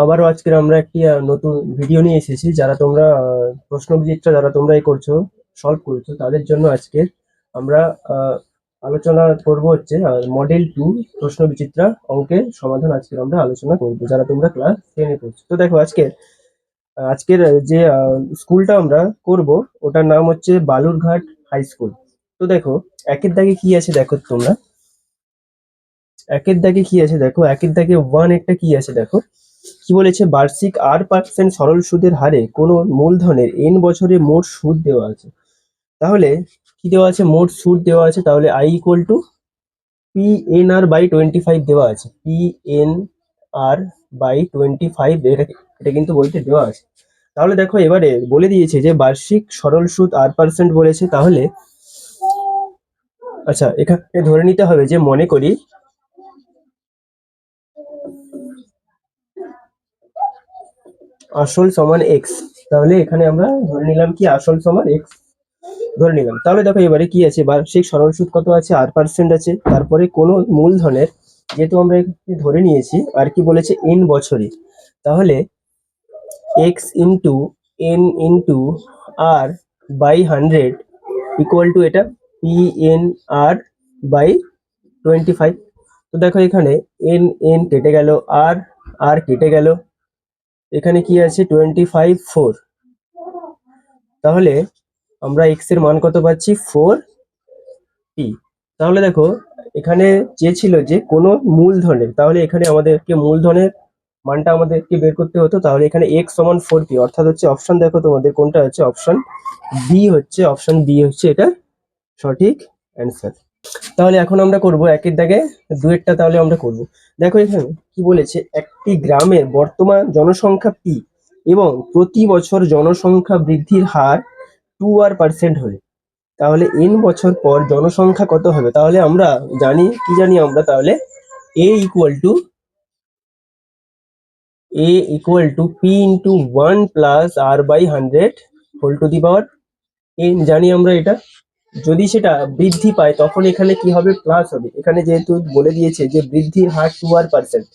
আবারও আজকের আমরা একটি নতুন ভিডিও নিয়ে এসেছি। যারা তোমরা প্রশ্নবিচিত্রা যারা তোমরা করছো, সলভ করছো, তাদের জন্য আজকে আমরা আলোচনা করব হচ্ছে মডেল 2 প্রশ্নবিচিত্রা অঙ্কের সমাধান। আজকে আমরা আলোচনা করবো যারা তোমরা ক্লাস 10-এ পড়ছো। তো দেখো আজকের যে স্কুলটা আমরা করব ওটার নাম হচ্ছে বালুরঘাট হাই স্কুল। তো দেখো একের দাগে কি আছে দেখো তোমরা, একের দাগে কি আছে দেখো, একের দাগে 1 একটা কি আছে দেখো, কি বলেছে, বার্ষিক 8% সরল সুদের হারে কোনো মূলধনের n বছরে মোট সুদ দেওয়া আছে। তাহলে কি দেওয়া আছে, মোট সুদ দেওয়া আছে। তাহলে i equal to P N R by 25 দেওয়া আছে, পি এন আর বাই 25 এটা কিন্তু বইতে দেওয়া আছে। তাহলে দেখো এবারে বলে দিয়েছে যে বার্ষিক সরল সুদ 8% বলেছে। তাহলে আচ্ছা, এখানে ধরে নিতে হবে যে, মনে করি আসল সমান এক্স। তাহলে এখানে আমরা ধরে নিলাম কি আসল সমান এক্স ধরে নিলাম। তাহলে দেখো এবারে কি আছে, বার্ষিক সরল সুদ কত আছে, 8% আছে। তারপরে কোনো মূলধনের, যেহেতু আমরা এখানে ধরে নিয়েছি আর কি বলেছে এন বছরে, তাহলে X into N into R by 100 equal to এটা পি এন আর বাই 25। তো দেখো এখানে এন এন কেটে গেল, আর আর কেটে গেল, এখানে কি আছে 25 4। তাহলে আমরা এক্স এর মান কত পাচ্ছি, 4 পি। তাহলে দেখো এখানে চেয়েছিল যে কোনো মূলধনের, তাহলে এখানে আমাদেরকে মূলধনের মানটা আমাদেরকে বের করতে হতো। তাহলে এখানে এক্স সমান 4 পি, অর্থাৎ হচ্ছে অপশন দেখো তোমাদের কোনটা হচ্ছে, অপশন বি হচ্ছে এটা সঠিক অ্যান্সার। তাহলে এখন আমরা করব একের দাগে দুয়েরটা, তাহলে আমরা করব। দেখো এখানে কি বলেছে, একটি গ্রামের বর্তমান জনসংখ্যা পি এবং প্রতি বছর জনসংখ্যা বৃদ্ধির হার 2% হলে তাহলে n বছর পর জনসংখ্যা কত হবে। তাহলে আমরা জানি আমরা, তাহলে a equal to P into 1 + r/100 whole to the power n। জানি আমরা এটা, যদি সেটা বৃদ্ধি পায় তখন এখানে কি হবে, প্লাস হবে। এখানে যেহেতু বলে দিয়েছে যে বৃদ্ধির হার 2%,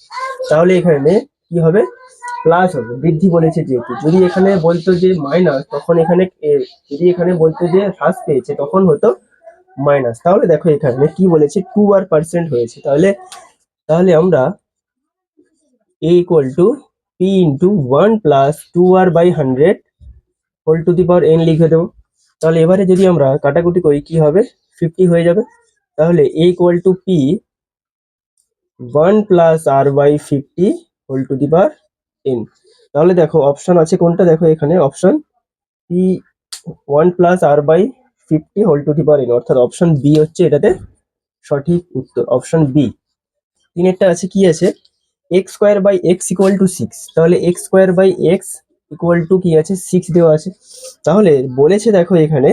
তাহলে এখানে কি হবে, প্লাস হবে, বৃদ্ধি বলেছে যেহেতু। যদি এখানে বলতো যে মাইনাস, তখন এখানে যদি এখানে বলতো যে হ্রাস পেয়েছে তখন হতো মাইনাস। তাহলে দেখো এখানে কি বলেছে, 2% হয়েছে। তাহলে তাহলে আমরা a equal to P into 1 + 2r/100 whole to the power n লিখে দেবো। তাহলে এবারে যদি আমরা কাটাকুটি করি কি হবে, 50 হয়ে যাবে। তাহলে a equal to P 1 + r/50 whole to the power n। তাহলে দেখো অপশন আছে কোনটা, দেখো এখানে option P 1 + r/50 whole to the power n, অর্থাৎ অপশন বি হচ্ছে এটাতে সঠিক উত্তর, অপশন বি। তিনেরটা আছে কি আছে, x² / x ইকুয়াল টু 6। তাহলে x² / x ইকুয়াল টু কি আছে, 6 দেওয়া আছে। তাহলে বলেছে দেখো এখানে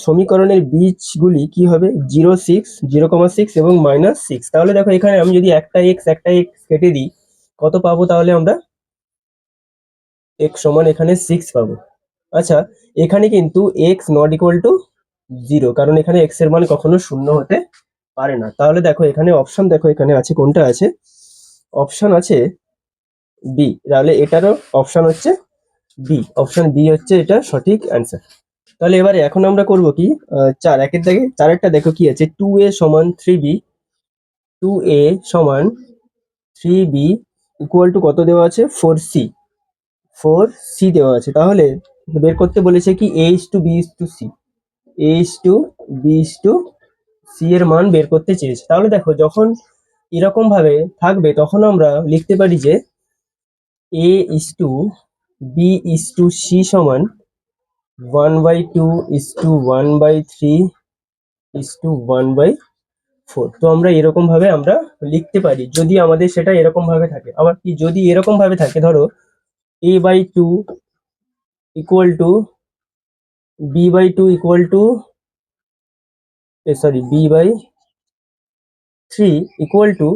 সমীকরণের বীজগুলি কি হবে, 0 6 0,6 এবং -6। তাহলে দেখো এখানে আমি যদি একটা x কেটে দিই কত পাবো, তাহলে আমরা x সমান এখানে 6 পাবো। আচ্ছা, এখানে কিন্তু x নট ইকুয়াল টু 0, কারণ এখানে x এর মান কখনো শূন্য হতে পারে না। তাহলে দেখো এখানে অপশন, দেখো এখানে আছে কোনটা আছে, অপশন আছে বি। তাহলে এটারও অপশন হচ্ছে বি, অপশন বি হচ্ছে এটা সঠিক অ্যান্সার। তাহলে এবারে এখন আমরা করব কি, একের দাগে চারেরটা দেখো কি আছে, 2a সমান 3b, 2a সমান 3b ইকুয়াল টু কত দেওয়া আছে, 4c, 4c দেওয়া আছে। তাহলে বের করতে বলেছে কি a:b:c, a:b:c এর মান বের করতে চেয়েছে। তাহলে দেখো যখন এরকম ভাবে থাকবে তখন আমরা লিখতে পারি যে a:b:c সমান 1/2:1/3:1/4। তো আমরা এরকম ভাবে আমরা লিখতে পারি যদি আমাদের সেটা এরকম ভাবে থাকে। আবার কি যদি এরকম ভাবে থাকে, ধরো a/2 equal to b/2 equal to b/3 equal to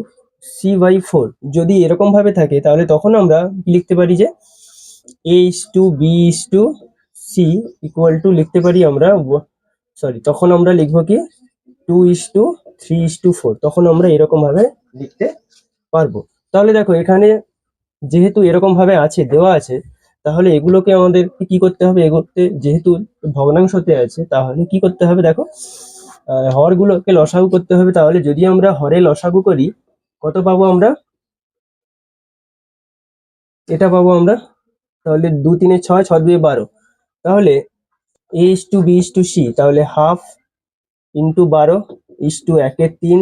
c/4, যদি এরকম ভাবে থাকে তাহলে তখন আমরা লিখতে পারি যে a:b:c ইকুয়াল টু লিখতে পারি আমরা, তখন আমরা লিখবো কি 2:3:4, তখন আমরা এরকম ভাবে লিখতে পারবো। তাহলে দেখো এখানে যেহেতু এরকম ভাবে আছে, দেওয়া আছে, তাহলে এগুলোকে আমাদের কি করতে হবে, এগুলোতে যেহেতু ভগ্নাংশতে আছে, তাহলে কি করতে হবে দেখো, হরগুলোকে লসাগু করতে হবে। তাহলে যদি আমরা হরে লসাগু করি, কত পাবো আমরা, এটা পাবো আমরা। তাহলে 2 3 6, 6 2 12। তাহলে A:B:C, তাহলে হাফ ইন্টু 12 ইস্টু 1/3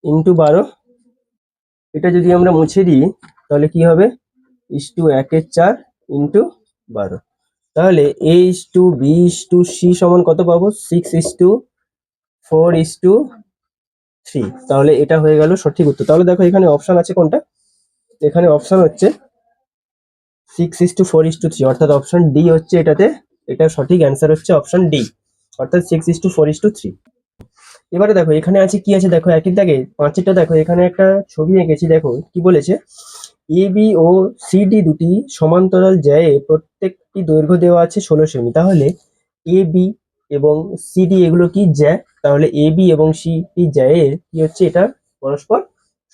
ইন্টু 12। এটা যদি আমরা মুছে দিই তাহলে কি হবে, ইস্টু 1/4 ইন্টু 12। তাহলে A:B:C সমান কত পাবো, 6:4:3। তাহলে এটা হয়ে গেল সঠিক উত্তর। তাহলে দেখো এখানে অপশন আছে কোনটা, এখানে অপশন হচ্ছে 6:4:3, অর্থাৎ অপশন ডি হচ্ছে এটাতে, এটা সঠিক অ্যান্সার হচ্ছে অপশন ডি, অর্থাৎ 6:4:3। এবারে দেখো এখানে আছে কি আছে, দেখো একই দাগে পাঁচেরটা দেখো, এখানে একটা ছবি এঁকেছি, দেখো কি বলেছে, এ বি ও সিডি দুটি সমান্তরাল জ্যায়ে প্রত্যেকটি দৈর্ঘ্য দেওয়া আছে 16 সেমি। তাহলে এ বি এবং সিডি এগুলো কি জ্যা, তাহলে এ বি এবং সিডি জ্যায়ের কি হচ্ছে, এটা পরস্পর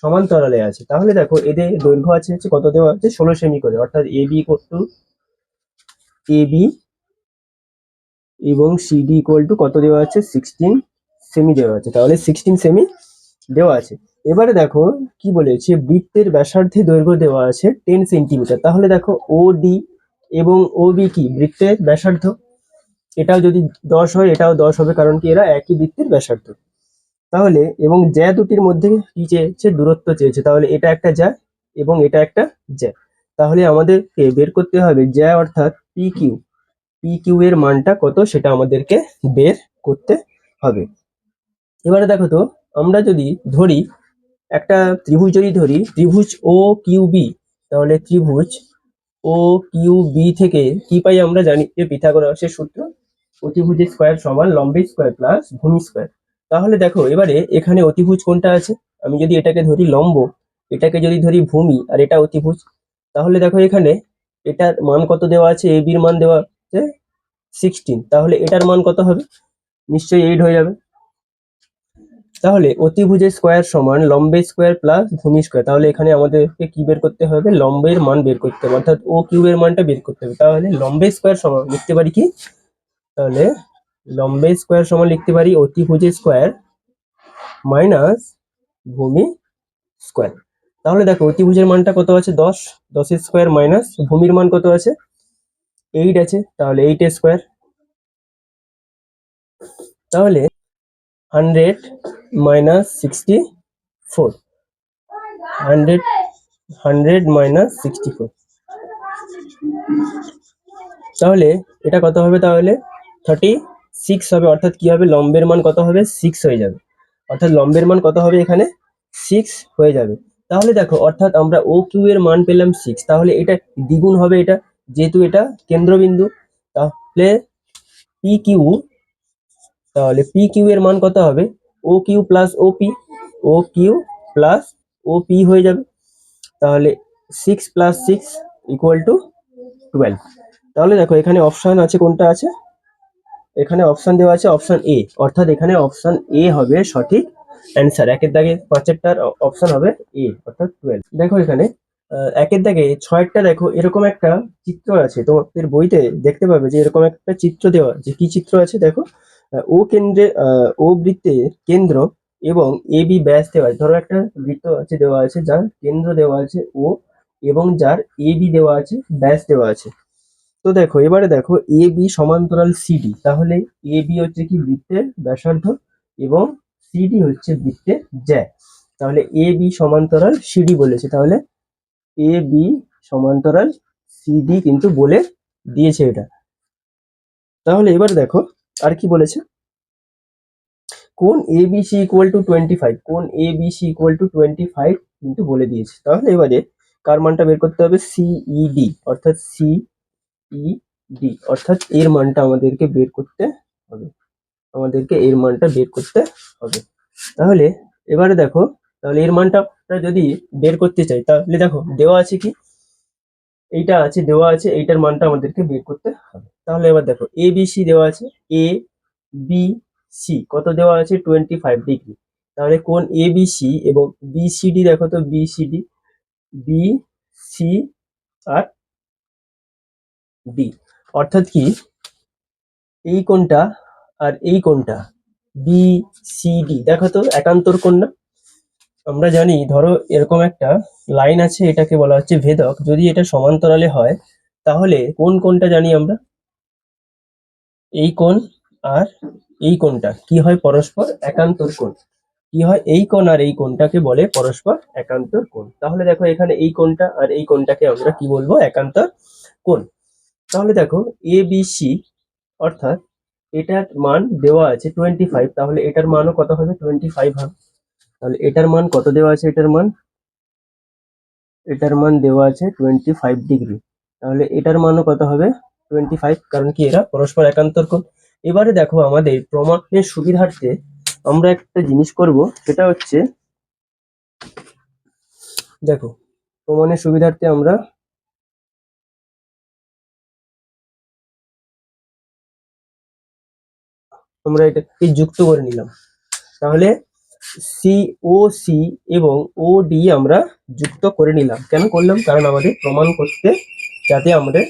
সমান্তরালে আছে। তাহলে দেখো এদের দৈর্ঘ্য হচ্ছে কত দেওয়া আছে, 16 সেমি করে, অর্থাৎ এ বি এবং সিডি ইকুয়াল টু কত দেওয়া আছে, 16 সেমি দেওয়া আছে। তাহলে 16 সেমি দেওয়া আছে। এবারে দেখো কি বলেছে, বৃত্তের ব্যাসার্ধে দৈর্ঘ্য দেওয়া আছে 10 সেন্টিমিটার। তাহলে দেখো ও ডি এবং ও বি কি বৃত্তের ব্যাসার্ধ, এটাও যদি 10 হয় এটাও 10 হবে, কারণ কি এরা একই বৃত্তের ব্যাসার্ধ। তাহলে এবং জ্যা দুটির মধ্যে কি চেয়েছে, দূরত্ব চেয়েছে। তাহলে এটা একটা জ্যা এবং এটা একটা জ্যা। তাহলে আমাদেরকে বের করতে হবে জ্যা অর্থাৎ পি কিউ এর মানটা কত, সেটা আমাদেরকে বের করতে হবে। এবারে দেখো তো, আমরা যদি ধরি একটা ত্রিভুজ, যদি ধরি ত্রিভুজ ও কিউ বি, তাহলে ত্রিভুজ ও কিউ বি থেকে কি পাই, আমরা জানি যে পিথাগোরাসের সূত্র, অতিভুজের স্কয়ার সমান লম্বের স্কয়ার প্লাস ভূমি স্কয়ার। তাহলে দেখো এবারে এখানে অতিভুজ কোনটা আছে, আমি যদি এটাকে ধরি লম্ব, এটাকে যদি ধরি ভূমি, আর এটা অতিভুজ, তাহলে দেখো এখানে এটার মান কত দেওয়া আছে, এ বির মান দেওয়া আছে 16, তাহলে এটার মান কত হবে, নিশ্চয়ই 8 হয়ে যাবে। তাহলে অতিভুজের স্কয়ার সমান লম্বের স্কয়ার প্লাস ভূমি স্কয়ার। তাহলে এখানে আমাদেরকে কি বের করতে হবে, লম্বের মান বের করতে হবে, অর্থাৎ ও কিউ এর মানটা বের করতে হবে। তাহলে লম্বের স্কয়ার সমান লিখতে পারি কি, তাহলে লম্বের স্কয়ার সমান লিখতে পারি অতিভুজের স্কয়ার মাইনাস ভূমি স্কয়ার। তাহলে দেখো অতিভুজের মানটা কত আছে, 10, 10 এর স্কয়ার মাইনাস ভূমির মান কত আছে, 8 আছে, তাহলে 8 এর স্কয়ার। তাহলে 100 মাইনাস 64, 100 মাইনাস 64, তাহলে এটা কত হবে, তাহলে 36 হবে, অর্থাৎ কি হবে, লম্বের মান কত হবে, 6 হয়ে যাবে, অর্থাৎ লম্বের মান কত হবে এখানে, 6 হয়ে যাবে। তাহলে দেখো অর্থাৎ আমরা ও কিউ এর মান পেলাম 6, তাহলে এটা দ্বিগুণ হবে, এটা যেহেতু এটা কেন্দ্রবিন্দু, তাহলে পি কিউ, তাহলে পি কিউ এর মান কত হবে, ও কিউ প্লাস ওপি, ও কিউ প্লাস ওপি হয়ে যাবে। তাহলে 6 প্লাস 6 ইকুয়াল টু 12। তাহলে দেখো এখানে অপশন আছে, কোনটা আছে, এখানে অপশন দেওয়া আছে অপশন এ, অর্থাৎ এখানে অপশন এ হবে সঠিক অ্যান্সার। একের দাগে পাঁচেরটার অপশন হবে এ, অর্থাৎ 12। দেখো এখানে একের দাগে ছয়েরটা দেখো, এরকম একটা চিত্র আছে, তোমাদের বইতে দেখতে পাবে যে এরকম একটা চিত্র দেওয়া, যে কি চিত্র আছে দেখো, ও কেন্দ্রে ও বৃত্তের কেন্দ্র এবং এ বি ব্যাস দেওয়া আছে। ধরো একটা বৃত্ত আছে, দেওয়া আছে যার কেন্দ্র দেওয়া আছে ও, এবং যার এ বি দেওয়া আছে, ব্যাস দেওয়া আছে। তো দেখো এবারে দেখো এ বি সমান্তরাল সিডি, তাহলে এ বি হচ্ছে কি বৃত্তের ব্যাসার্ধ এবং সিডি হচ্ছে বৃত্তের জ্যা। তাহলে এ বি সমান্তরাল সিডি বলেছে, তাহলে এ বি সমান্তরাল সিডি কিন্তু বলে দিয়েছে এটা। তাহলে এবার দেখো আর কি বলেছে, কোন A B C equal to 25, কোন A B C equal to 25 কিন্তু বলে দিয়েছে। তাহলে এবারে কার মানটা বের করতে হবে, সিইডি, অর্থাৎ সিইডি, অর্থাৎ এর মানটা আমাদেরকে বের করতে হবে, আমাদেরকে এর মানটা বের করতে হবে। তাহলে এবারে দেখো, তাহলে এর মানটা যদি বের করতে চাই, তাহলে দেখো দেওয়া আছে কি, এইটা আছে, দেওয়া আছে, এইটার মানটা আমাদেরকে বের করতে হবে। তাহলে এবার দেখো এ বি সি দেওয়া আছে, এ বি সি কত দেওয়া আছে, 25 ডিগ্রি। তাহলে কোন এ বি সি এবং বিসিডি, দেখো তো বিসিডি, বি, সি আর ডি। অর্থাৎ কি, এই কোণটা আর এই কোণটা বি সি ডি, দেখো তো একান্তর কোণ না? আমরা জানি ধরো এরকম একটা লাইন আছে, এটাকে বলা হচ্ছে ভেদক। যদি এটা সমান্তরালে হয় তাহলে কোন কোণটা জানি আমরা? এই কোণ আর এই কোণটা কি হয়? পরস্পর একান্তর কোণ। কি হয়? এই কোণ আর এই কোণটাকে বলে পরস্পর একান্তর কোণ। তাহলে দেখো এখানে এই কোণটা আর এই কোণটাকে আমরা কি বলবো? একান্তর কোণ। তাহলে দেখো এ বি সি, অর্থাৎ এটার মান দেওয়া আছে 25, তাহলে এটার মানও কত হবে? 25 হবে। তাহলে এটার মান কত দেওয়া আছে? এটার মান দেওয়া আছে 25 ডিগ্রি। তাহলে এটার মানও কত হবে? 25, কারণ কি এরা পরস্পর একান্তর কোণ। এবারে দেখো আমাদের প্রমাণের সুবিধার্থে আমরা একটা জিনিস করব, সেটা হচ্ছে দেখো প্রমাণের সুবিধার্থে আমরা এটাকে যুক্ত করে নিলাম। তাহলে সি ও সি এবং ও ডি আমরা যুক্ত করে নিলাম। কেন করলাম? কারণ আমাদের প্রমাণ করতে, যাতে আমাদের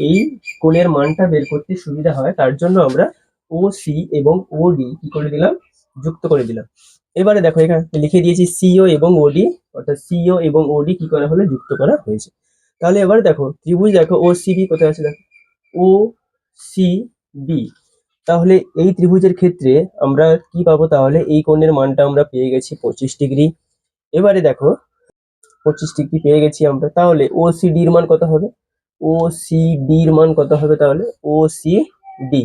এই কোণের মানটা বের করতে সুবিধা হয়, তার জন্য আমরা ও সি এবং ও ডি কি করে দিলাম? যুক্ত করে দিলাম। এবারে দেখো এখানে লিখে দিয়েছি সিও এবং ওডি, অর্থাৎ সিও এবং ওডি কি করা হলো? যুক্ত করা হয়েছে। তাহলে এবারে দেখো ত্রিভুজ, দেখো ও সি বি কোথায় আছে? দেখো ও সি বি। তাহলে এই ত্রিভুজের ক্ষেত্রে আমরা কি পাবো? তাহলে এই কোণের মানটা আমরা পেয়ে গেছি 25 ডিগ্রি। এবারে দেখো 25 ডিগ্রি পেয়ে গেছি আমরা। তাহলে ও সি ডির মান কত হবে? ও সি ডির মান কত হবে? তাহলে ও সি ডি,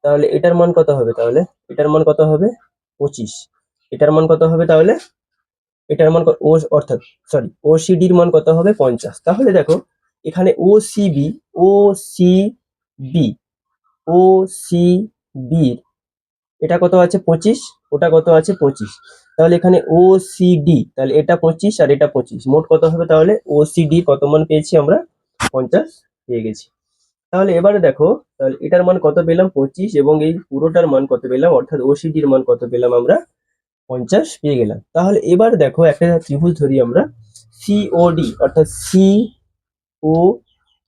তাহলে এটার মান কত হবে? তাহলে এটার মান কত হবে? 25। এটার মান কত হবে? তাহলে এটার মান ও, অর্থাৎ সরি, ও সি ডির মান কত হবে? 50। তাহলে দেখো এখানে ও সি বি, ও সি বি, ও সি বি এটা কত আছে? 25। ওটা কত আছে? 25। তাহলে এখানে ও সি ডি, তাহলে এটা 25 আর এটা 25, মোট কত হবে? তাহলে ও সি ডি কত মান পেয়েছি আমরা? 50 পেয়ে গেছি। তাহলে এবারে দেখো, তাহলে এটার মান কত পেলাম? 25, এবং এই পুরোটার মান কত পেলাম? অর্থাৎ ও সি ডির মান কত পেলাম আমরা? 50 পেয়ে গেলাম। তাহলে এবার দেখো একটা ত্রিভুজ ধরি আমরা সিওডি, অর্থাৎ সি ও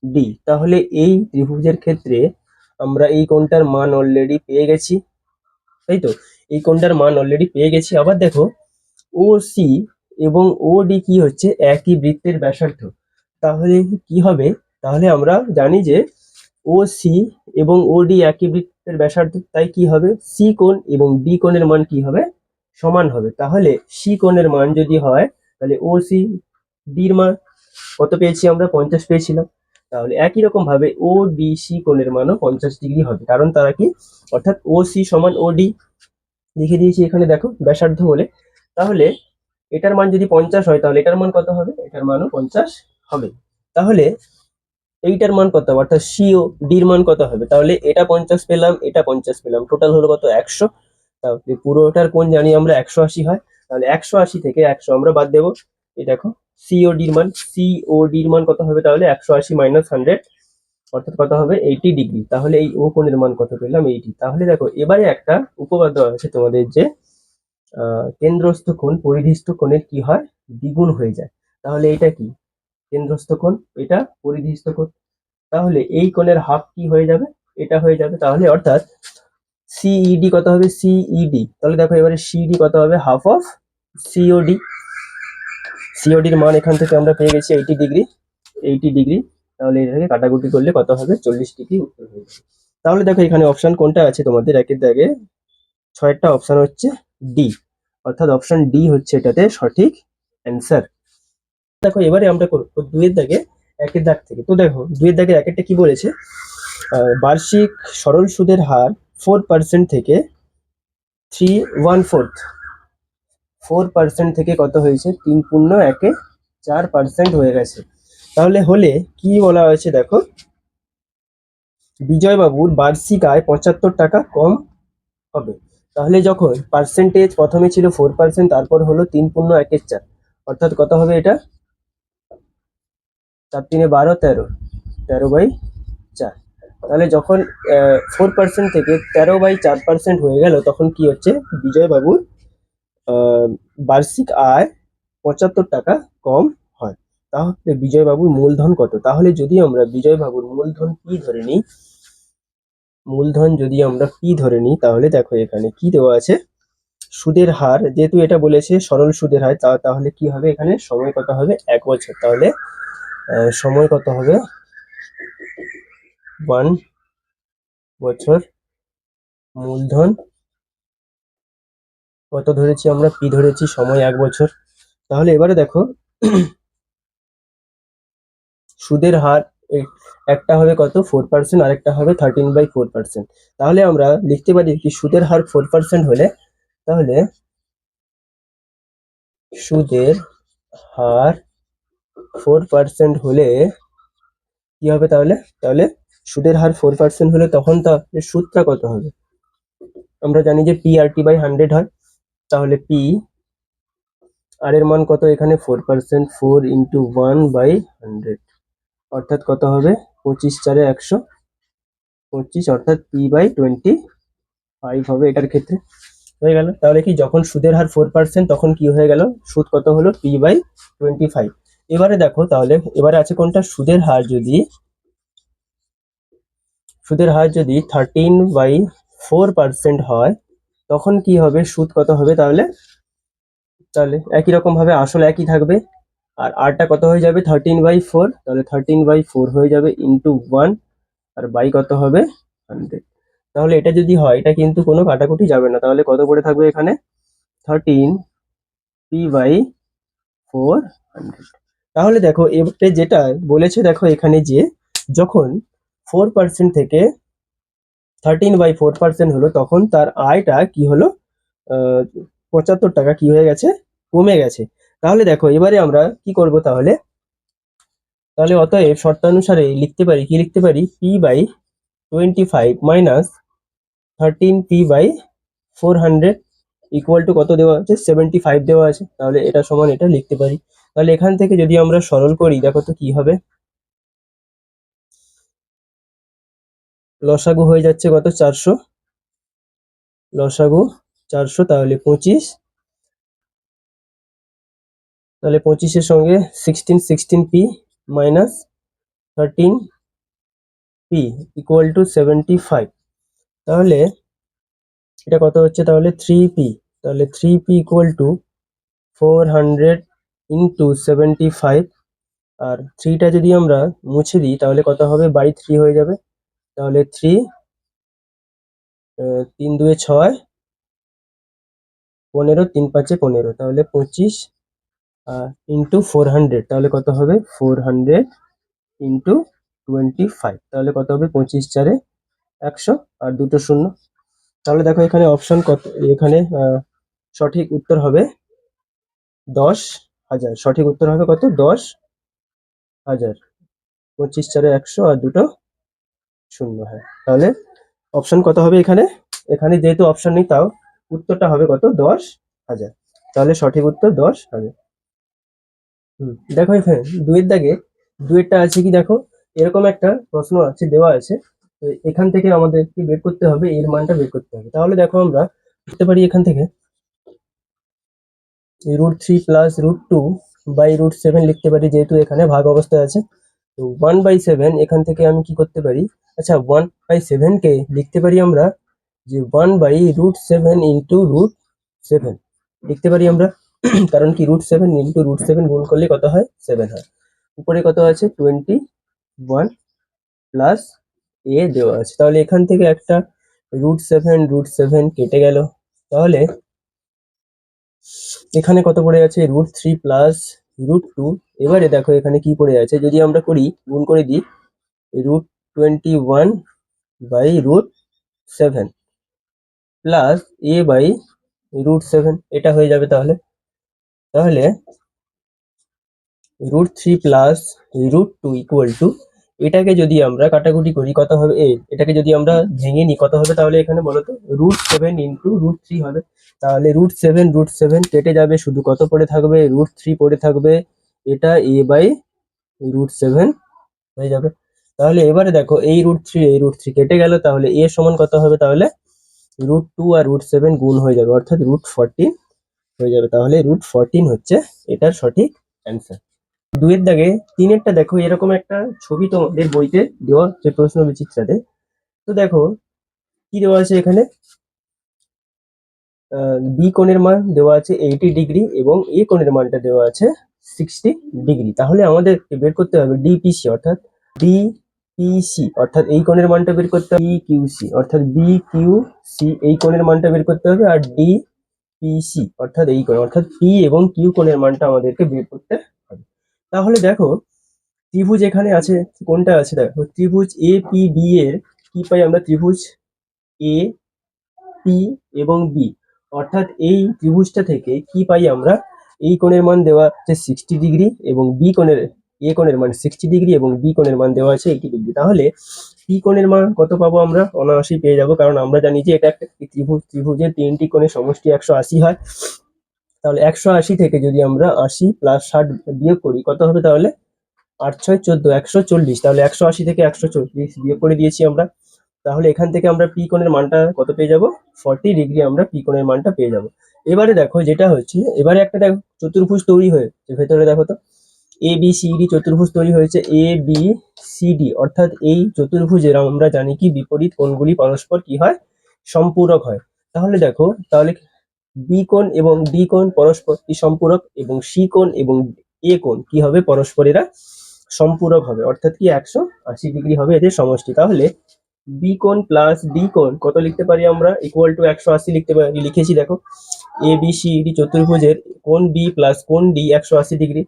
ডি। তাহলে এই ত্রিভুজের ক্ষেত্রে আমরা এই কোণটার মান অলরেডি পেয়ে গেছি, তাই তো? এই কোণটার মান অলরেডি পেয়ে গেছি। আবার দেখো ও সি এবং ও ডি কি হচ্ছে? একই বৃত্তের ব্যাসার্ধ। তাহলে কি হবে? তাহলে আমরা জানি যে ও সি এবং ও ডি একই বৃত্তের ব্যাসার্ধ, তাই কি হবে? সি কোণ এবং ডি কোণের মান কি হবে? সমান হবে। তাহলে সি কোণের মান যদি হয়, তাহলে ও সি ডির মান কত পেয়েছি আমরা? 50 পেয়েছিলাম। তাহলে একই রকম ভাবে ও ডি সি কোণের মানও 50 ডিগ্রি হবে, কারণ তারা কি? অর্থাৎ ও সি সমান ও ডি, লিখে দিয়েছি এখানে দেখো ব্যাসার্ধ বলে। তাহলে এটার মান যদি 50 হয়, তাহলে এটার মান কত হবে? এটার মানও 50 হবে। তাহলে এইটার মান কত হবে? অর্থাৎ সিও ডির মান কত হবে? তাহলে এটা 50 পেলাম, এটা 50 পেলাম, টোটাল হলো কত? 100। তাহলে পুরোটার কোণ জানি আমরা 180 হয়। তাহলে 180 থেকে 100 আমরা বাদ দেবো। এই দেখো সিওডির মান কত হবে? তাহলে 180 মাইনাস 100, অর্থাৎ কত হবে? 80 ডিগ্রি। তাহলে এই ও কোণের মান কত পেলাম? 80। তাহলে দেখো এবারে একটা উপপাদ্য আছে তোমাদের, যে কেন্দ্রস্থ কোণ পরিধিস্থ কোণের কি হয়? দ্বিগুণ হয়ে যায়। তাহলে এটা কি? কেন্দ্রস্থ কোণ, এটা পরিধিস্থ কোণ। তাহলে এই কোণের হাফ কি হয়ে যাবে? এটা হয়ে যাবে। তাহলে অর্থাৎ সিইডি কত হবে? সিইডি, তাহলে দেখো এবারে সিডি কত হবে? Half of COD. সিওডির মান এখান থেকে আমরা পেয়ে গেছি 80 ডিগ্রি। 80 ডিগ্রি, তাহলে এটাকে কাটাকুটি করলে কত হবে? 40 ডিগ্রি উত্তর হয়ে যাবে। তাহলে দেখো এখানে অপশন কোনটা আছে তোমাদের? একের দাগে 6টা অপশন হচ্ছে ডি, অর্থাৎ অপশন ডি হচ্ছে এটাতে সঠিক অ্যান্সার। দেখো এবারে আমরা করবো দুইয়ের দাগে একের দাগ থেকে। তো দেখো দুইয়ের দাগের একেরটা কি বলেছে? বার্ষিক সরল সুদের হার 4% থেকে 4% থেকে কত হয়েছে? 3.14% হয়ে গেছে। তাহলে হলে কি বলা হয়েছে? দেখো বিজয়বাবুর বার্ষিক আয় 75 টাকা কম হবে। তাহলে যখন পার্সেন্টেজ প্রথমে ছিল 4%, তারপর হলো 3.14, অর্থাৎ কত হবে এটা? 4 3 12, 13, 13/4। তাহলে যখন 4% থেকে 13/4% হয়ে গেল, তখন কি হচ্ছে? বিজয়বাবুর বার্ষিক আয় 75 টাকা কম হয়। তাহলে বিজয়বাবুর মূলধন কত? তাহলে যদি আমরা বিজয়বাবুর মূলধন পি ধরে নিই, তাহলে দেখো এখানে কি দেওয়া আছে, সুদের হার, যেহেতু এটা বলেছে সরল সুদের হার, তাহলে কি হবে এখানে সময় কত হবে 1 বছর। তাহলে সময় কত হবে 1 বছর, মূলধন কত ধরেছি আমরা, পি ধরেছি, সময় 1 বছর। তাহলে এবারে দেখো সুদের হার একটা হবে কত 4%, আর একটা হবে 13/4%। তাহলে আমরা লিখতে পারি কি সুদের হার 4% হলে, তাহলে সুদের হার 4% হলে কি হবে, তাহলে সুদের হার 4% হলে তখন তাহলে সুদটা কত হবে? আমরা জানি যে পি আর টি বাই 100 হয়। তাহলে পি আর এর মান কত এখানে 4%, 4 ইন্টু 1/100, অর্থাৎ কত হবে 25 4 125, অর্থাৎ পি বাই 25 হবে এটার ক্ষেত্রে। হয়ে গেল। তাহলে কি যখন সুদের হার 4% তখন কি হয়ে গেল, সুদ কত হলো পি বাই 25। এবারে দেখো, তাহলে এবারে আছে কোনটা, সুদের হার যদি 13/4% হয় তখন কি হবে, সুদ কত হবে? তাহলে একই রকম ভাবে আসল একই থাকবে, আর আরটা কত হয়ে যাবে 13/4, তাহলে 13/4 হয়ে যাবে ইন্টু 1, আর বাই কত হবে 100। তাহলে এটা যদি হয়, এটা কিন্তু কোনো কাটাকুটি যাবে না, তাহলে কত করে থাকবে এখানে 13 p/400। তাহলে দেখো এবারে যেটা বলেছে, দেখো এখানে যে যখন 4% থেকে 13/4% হলো তখন তার আয়টা কি হলো, 75 টাকা কি হয়ে গেছে, কমে গেছে। তাহলে দেখো এবারে আমরা কি করব, তাহলে অতএব শর্তানুসারে লিখতে পারি p/25 minus 13p/400 equal to কত দেওয়া আছে, 75 দেওয়া আছে। তাহলে এটা সমান এটা লিখতে পারি। তাহলে এখান থেকে যদি আমরা সরল করি, দেখো তো কি হবে, লসাগু হয়ে যাচ্ছে কত 400, লসাগু 400, তাহলে 25, তাহলে 25-এর সঙ্গে 16p minus 13p equal to 75। তাহলে এটা কত হচ্ছে, তাহলে 3p, তাহলে 3p ইকুয়াল টু 400 ইন্টু 75, আর 3টা যদি আমরা মুছে দিই তাহলে কত হবে, বাই 3 হয়ে যাবে। তাহলে 3, 3 2 6, 15, 3 5 15, তাহলে 25 ইন্টু 400, তাহলে কত হবে 400 ইন্টু 25, তাহলে কত হবে 25 4 100, আর দুটো শূন্য। তাহলে দেখো এখানে অপশন কত, এখানে সঠিক উত্তর হবে 10,000। সঠিক উত্তর হবে কত, 10,000। 25 4 100, আর দুটো শূন্য। হ্যাঁ, তাহলে অপশন কত হবে এখানে, যেহেতু অপশন নেই তাও উত্তরটা হবে কত, 10,000। তাহলে সঠিক উত্তর 10,000। দেখো এখানে দুয়েরটা আছে কি, দেখো এরকম একটা প্রশ্ন আছে, দেওয়া আছে, তো এখান থেকে আমাদের কি বের করতে হবে, এর মানটা বের করতে হবে। তাহলে দেখো আমরা লিখতে পারি এখান থেকে √3 প্লাস √2 বাই √7 লিখতে পারি, যেহেতু এখানে ভাগ অবস্থায় আছে। তো 1/7 এখান থেকে আমি কি করতে পারি, আচ্ছা 1/7 কে লিখতে পারি আমরা যে 1/√7 ইন্টু √7 লিখতে পারি আমরা। কারণ কি √7 ইন্টু √7 গুণ করলে কত হয়, 7 হয়। উপরে কত আছে 21 প্লাস এ দেওয়া আছে। তাহলে এখান থেকে একটা √7 কেটে গেল। তাহলে এখানে কত পড়ে আছে, √3 প্লাস √2। এবারে দেখো এখানে কি পড়ে আছে, যদি আমরা গুণ করে দিই, √21/√7 প্লাস a/√7, এটা হয়ে যাবে। তাহলে √3 প্লাস √2 ইকুয়াল টু, এটাকে যদি আমরা কাটাকুটি করি কত হবে, এটাকে যদি আমরা ভেঙে নিই কত হবে, তাহলে এখানে বলো তো √7 ইন্টু √3 হবে। তাহলে √7 কেটে যাবে, শুধু কত পড়ে থাকবে, √3 পড়ে থাকবে, এটা a/√7 হয়ে যাবে। তাহলে এবারে দেখো এই √3 কেটে গেল, তাহলে a সমান কত হবে, তাহলে √2 আর √7 গুণ হয়ে যাবে, অর্থাৎ √14 হয়ে যাবে। তাহলে √14 হচ্ছে এটার সঠিক অ্যান্সার। দুয়ের দাগে তিনেরটা দেখো, এরকম একটা ছবি তোমাদের বইতে দেওয়া যে প্রশ্ন বিচিত্রাতে। তো দেখো কি দেওয়া আছে এখানে, বি কোণের মান দেওয়া আছে 80 ডিগ্রি এবং এ কোণের মানটা দেওয়া আছে 60 ডিগ্রি। তাহলে আমাদের বের করতে হবে ডিপিসি অর্থাৎ ডিপিসি অর্থাৎ এই কোণের মানটা বের করতে হবে, ডিকিউসি অর্থাৎ বিকিউসি এই কোণের মানটা বের করতে হবে, আর ডিপিসি অর্থাৎ এই কোণ অর্থাৎ পি এবং কিউ কোণের মানটা আমাদেরকে বের করতে হবে। তাহলে দেখো ত্রিভুজ এখানে আছে, কোনটা আছে দেখো, ত্রিভুজ এ পি বি এর কি পাই আমরা, ত্রিভুজ এ পি এবং বি অর্থাৎ এই ত্রিভুজটা থেকে কি পাই আমরা, এই কোণের মান দেওয়া আছে 60 ডিগ্রি এবং বি কোণের এ কোণের মান 60 ডিগ্রি এবং বি কোণের মান দেওয়া আছে 80 ডিগ্রি। তাহলে পি কোণের মান কত পাবো আমরা, অনায়াসই পেয়ে যাবো, কারণ আমরা জানি যে এটা একটা ত্রিভুজ, ত্রিভুজের তিনটি কোণের সমষ্টি 180 হয়। তাহলে 180 থেকে যদি আমরা 80 প্লাস 60 বিয়োগ করি কত হবে, তাহলে 8 6 14 140। তাহলে 180 থেকে 140 বিয়োগ করে দিয়েছি আমরা। তাহলে এখান থেকে আমরা পি কোণের মানটা কত পেয়ে যাব, 40 ডিগ্রি আমরা পি কোণের মানটা পেয়ে যাব। এবারে দেখো যেটা হচ্ছে, এবারে একটা দেখো চতুর্ভুজ তৈরি হয়েছে ভেতরে, দেখো তো এ বি সি ডি চতুর্ভুজ তৈরি হয়েছে, এ বি সি ডি অর্থাৎ এই চতুর্ভুজের আমরা জানি কি বিপরীত কোণগুলি পরস্পর কি হয়, সম্পূরক হয়। তাহলে দেখো, তাহলে বি কোণ এবং ডি কোণ পরস্পর কি সম্পূরক, এবং সি কোণ এবং এ কোণ কি হবে, পরস্পরেরা সম্পূরক হবে, অর্থাৎ কি 180 ডিগ্রি হবে এদের সমষ্টি। তাহলে বি কোণ প্লাস ডি কোণ কত লিখতে পারি আমরা, ইকুয়াল টু 180 লিখতে পারি, লিখেছি দেখো এ বি সি ডি চতুর্ভুজের কোণ বি প্লাস কোণ ডি 180 ডিগ্রি।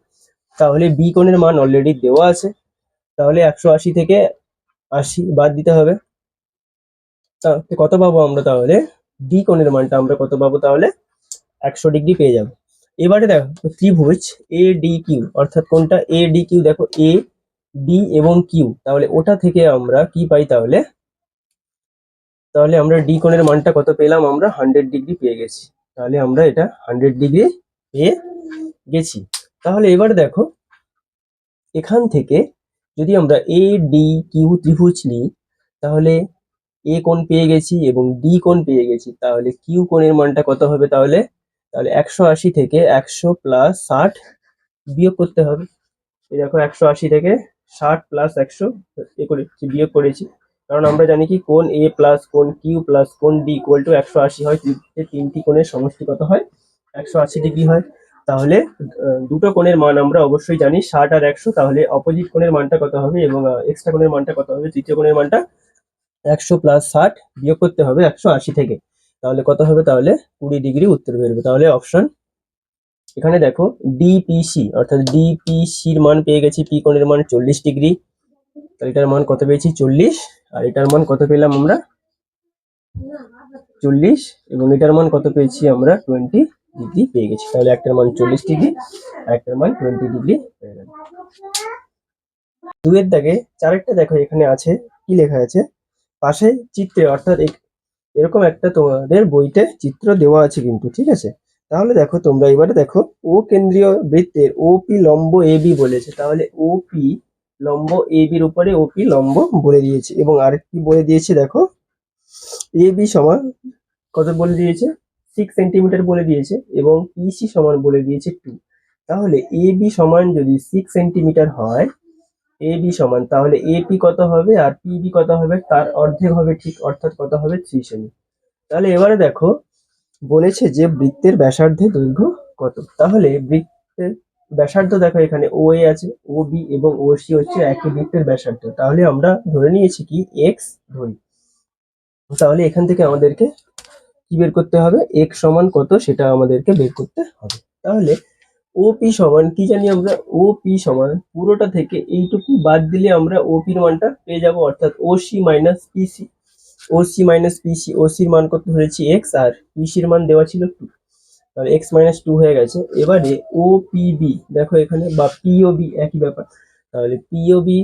তাহলে বি কোণের মান অলরেডি দেওয়া আছে, তাহলে 180 থেকে 80 বাদ দিতে হবে, তাহলে কত পাবো আমরা, তাহলে ডি কোণের মানটা আমরা কত পাবো, তাহলে 100 ডিগ্রি পেয়ে যাবো। এবারে দেখো ত্রিভুজ এ ডি কিউ অর্থাৎ কোনটা, এ ডি কিউ দেখো এ ডি এবং কিউ, তাহলে ওটা থেকে আমরা কি পাই, তাহলে তাহলে আমরা ডি কোণের মানটা কত পেলাম, আমরা 100 ডিগ্রি পেয়ে গেছি। তাহলে আমরা এটা 100 ডিগ্রি পেয়ে গেছি। তাহলে এবার দেখো এখান থেকে যদি আমরা এ ডি কিউ ত্রিভুজ নিই, তাহলে এ কোণ পেয়ে গেছি এবং ডি কোণ পেয়ে গেছি, তাহলে কিউ কোণের মানটা কত হবে, তাহলে তাহলে 180 থেকে 100 প্লাস 60 বিয়োগ করতে হবে। এই দেখো 180 থেকে 60 প্লাস 100 এ করেছি, বিয়োগ করেছি, কারণ আমরা জানি কি কোণ এ প্লাস কোণ কিউ প্লাস কোণ ডি ইকুয়াল টু 180 হয়, তিনটি কোণের সমষ্টি কত হয়, 180 ডিগ্রি হয়। তাহলে দুটো কোণের মান আমরা অবশ্যই জানি 60 আর 100, তাহলে অপোজিট কোণের মানটা কত হবে এবং এক্সট্রা কোণের মানটা কত হবে, তৃতীয় কোণের মানটা 100 প্লাস 60 বিয়োগ করতে হবে 180 থেকে, তাহলে কত হবে, তাহলে 20 ডিগ্রি উত্তর বেরোবে। তাহলে অপশন এখানে দেখো ডিপিসি অর্থাৎ ডিপিসির মান পেয়ে গেছি, পি কোণের মান 40 ডিগ্রি, তাহলে এটার মান কত পেয়েছি 40, আর এটার মান কত পেলাম আমরা 40, এবং এটার মান কত পেয়েছি আমরা 20 ডিগ্রি পেয়ে গেছি। তাহলে একটার মান 40 ডিগ্রি আর একটার মান 20 ডিগ্রি হয়ে গেল। দুয়ের দাগে চারেরটা দেখো এখানে আছে, কি লেখা আছে, পাশে চিত্রে অর্থাৎ এরকম একটা তোমাদের বইতে চিত্র দেওয়া আছে কিন্তু, ঠিক আছে। তাহলে দেখো তোমরা এবারে দেখো ও কেন্দ্রীয় বৃত্তের ওপি লম্ব এ বি বলেছে, তাহলে ওপি লম্ব এ বির উপরে ওপি লম্ব বলে দিয়েছে, এবং আরেকটি বলে দিয়েছে দেখো এ বি সমান কত বলে দিয়েছে, 6 সেন্টিমিটার বলে দিয়েছে, এবং পিসি সমান বলে দিয়েছে 2। তাহলে এ বি সমান যদি 6 সেন্টিমিটার হয়, এ বি সমান, তাহলে এপি কত হবে আর পিবি কত হবে, তার অর্ধেক হবে, ঠিক, অর্থাৎ কত হবে 3 সেমি। তাহলে এবারে দেখো বলেছে যে বৃত্তের ব্যাসার্ধের দৈর্ঘ্য কত, তাহলে বৃত্তের ব্যাসার্ধ দেখো এখানে ও এ আছে, ও বি এবং ও সি হচ্ছে একই বৃত্তের ব্যাসার্ধ, তাহলে আমরা ধরে নিয়েছি কি এক্স ধরি। তাহলে এখান থেকে আমাদেরকে কি বের করতে হবে, এক্স সমান কত সেটা আমাদেরকে বের করতে হবে। তাহলে ওপি সমান কি জানি আমরা, ওপি সমান পুরোটা থেকে এইটুকু বাদ দিলে আমরা ওপির মানটা পেয়ে যাব, অর্থাৎ ওসি মাইনাস পিসি, ওসি মাইনাস পিসি, ওসির মান কত ধরেছি এক্স আর পিসির মান দেওয়া ছিল 2, তাহলে এক্স মাইনাস 2 হয়ে গেছে। এবারে ও পিবি দেখো এখানে, বা পিওবি একই ব্যাপার, তাহলে পিওবি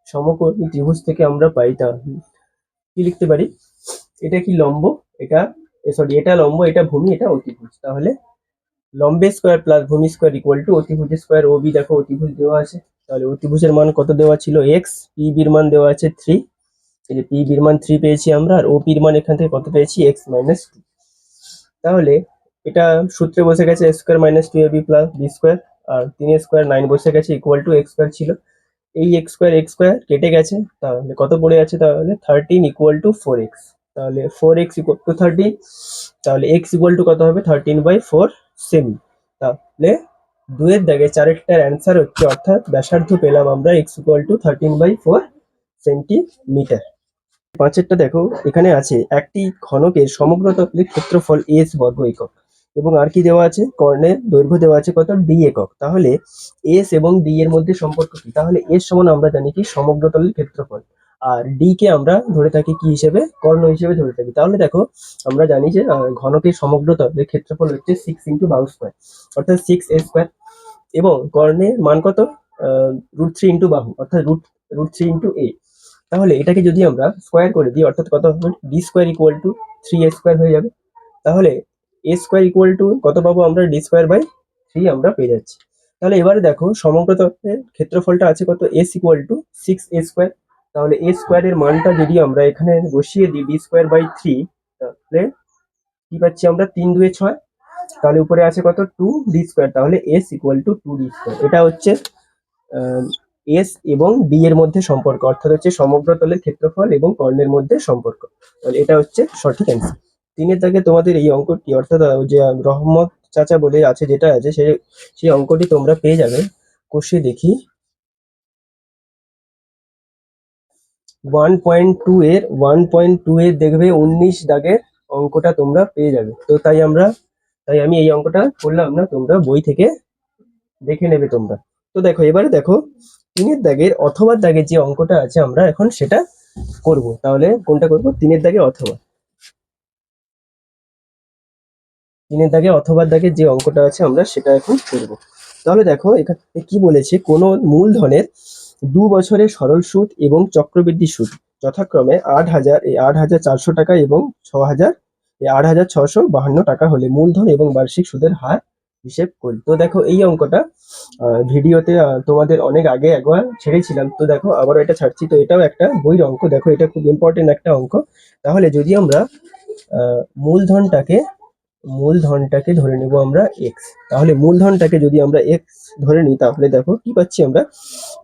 সমকোণী ত্রিভুজ থেকে আমরা পাই, তাহলে কি লিখতে পারি, এটা কি লম্ব, এটা সরি এটা লম্ব, এটা ভূমি, এটা অতিভুজ, তাহলে লম্বের স্কোয়ার প্লাস ভূমি স্কোয়ার ইকুয়াল টু অতিভুজের স্কোয়ার। ওবি দেখো অতিভুজ দেওয়া আছে, তাহলে অতিভুজের মান কত দেওয়া ছিল এক্স, পিবির মান দেওয়া আছে 3, এই যে পিবির মান 3 পেয়েছি আমরা, আর ওপির মান এখান থেকে কত পেয়েছি এক্স মাইনাস 2। তাহলে এটা সূত্রে বসে গেছে square minus 2ab plus b square, আর 3 স্কোয়ার 9 বসে গেছে ইকুয়াল টু এক্স স্কোয়ার ছিল। এই এক্স স্কোয়ার কেটে গেছে, তাহলে কত পড়ে আছে তাহলে 13 ইকুয়াল টু 4x। তাহলে 4x ইকুয়াল টু 13, তাহলে x ইকুয়াল টু কত হবে 13/4 সেমি। তাহলে 2 এর দাগে 4টার অ্যান্সার হচ্ছে, অর্থাৎ ব্যাসার্ধ পেলাম আমরা x ইকুয়াল টু 13/4 সেন্টিমিটার। 5এরটা দেখো, এখানে আছে একটি ঘনকের সমগ্র তলের ক্ষেত্রফল s বর্গ একক, এবং আর কি দেওয়া আছে, কর্ণের দৈর্ঘ্য দেওয়া আছে কত d একক। তাহলে s এবং d এর মধ্যে সম্পর্ক কি, তাহলে s সমান আমরা জানি কি সমগ্র তলের ক্ষেত্রফল, আর d কে আমরা ধরে থাকি কি হিসেবে, কর্ণ হিসেবে ধরে থাকি। তাহলে দেখো আমরা জানি যে ঘনকের সমগ্র তলের ক্ষেত্রফল হচ্ছে 6 × বাহু স্কোয়ার, অর্থাৎ 6a², এবং কর্ণের মান কত, √3 × বাহু, অর্থাৎ √3 × a। তাহলে এটাকে যদি আমরা স্কোয়ার করে দিই, অর্থাৎ কত হবে, D square equal two 3a² হয়ে যাবে। তাহলে এ স্কোয়ার ইকুয়াল টু কত পাবো আমরা, d²/3 আমরা পেয়ে যাচ্ছি। তাহলে এবারে দেখো সমগ্র তলের ক্ষেত্রফলটা আছে কত, s ইকুয়াল টু 6a²। তাহলে a স্কোয়ারের মানটা যদি আমরা এখানে বসিয়ে দিই d²/3, তাহলে কি পাচ্ছি আমরা, 3×2 = 6। তাহলে উপরে আছে কত, 2d²। তাহলে s ইকুয়াল টু 2d²। এটা হচ্ছে এস এবং ডি এর মধ্যে সম্পর্ক, অর্থাৎ হচ্ছে সমগ্র তলের ক্ষেত্রফল এবং কর্ণের মধ্যে সম্পর্ক। তাহলে এটা হচ্ছে সঠিক অ্যান্সার। 3-এর দাগে তোমাদের এই অঙ্কটি, অর্থাৎ যে রহমত চাচা বলে আছে যেটা আছে, সেই অঙ্কটি তোমরা পেয়ে যাবে। কষে দেখি 1.2 এর দেখবে 19 দাগের অঙ্কটা তোমরা পেয়ে যাবে। তো তাই আমি এই অঙ্কটা করলাম না, তোমরা বই থেকে দেখে নেবে তোমরা। তো দেখো এবারে দেখো 3-এর দাগের অথবা দাগের যে অঙ্কটা আছে আমরা এখন সেটা করব। তাহলে কোনটা করব, 3-এর দাগে অথবা। 3-এর দাগে অথবার দাগের যে অঙ্কটা আছে আমরা সেটা এখন করব। তাহলে দেখো এখানে কি বলেছে, কোনো মূলধনের 2 বছরের সরল সুদ এবং চক্রবৃদ্ধি সুদ যথাক্রমে 8,400 টাকা এবং 8,652 টাকা হলে মূলধন এবং বার্ষিক সুদের হার হিসেব করি। তো দেখো এই অঙ্কটা ভিডিওতে তোমাদের অনেক আগে একবার ছেড়েছিলাম, তো দেখো আবার এটা ছাড়ছি। তো এটাও একটা বইয়ের অঙ্ক, দেখো এটা খুব ইম্পর্টেন্ট একটা অঙ্ক। তাহলে যদি আমরা মূলধনটাকে ধরে নেব আমরা এক্স। তাহলে মূলধনটাকে যদি আমরা এক্স ধরে নিই, তাহলে দেখো কি পাচ্ছি আমরা,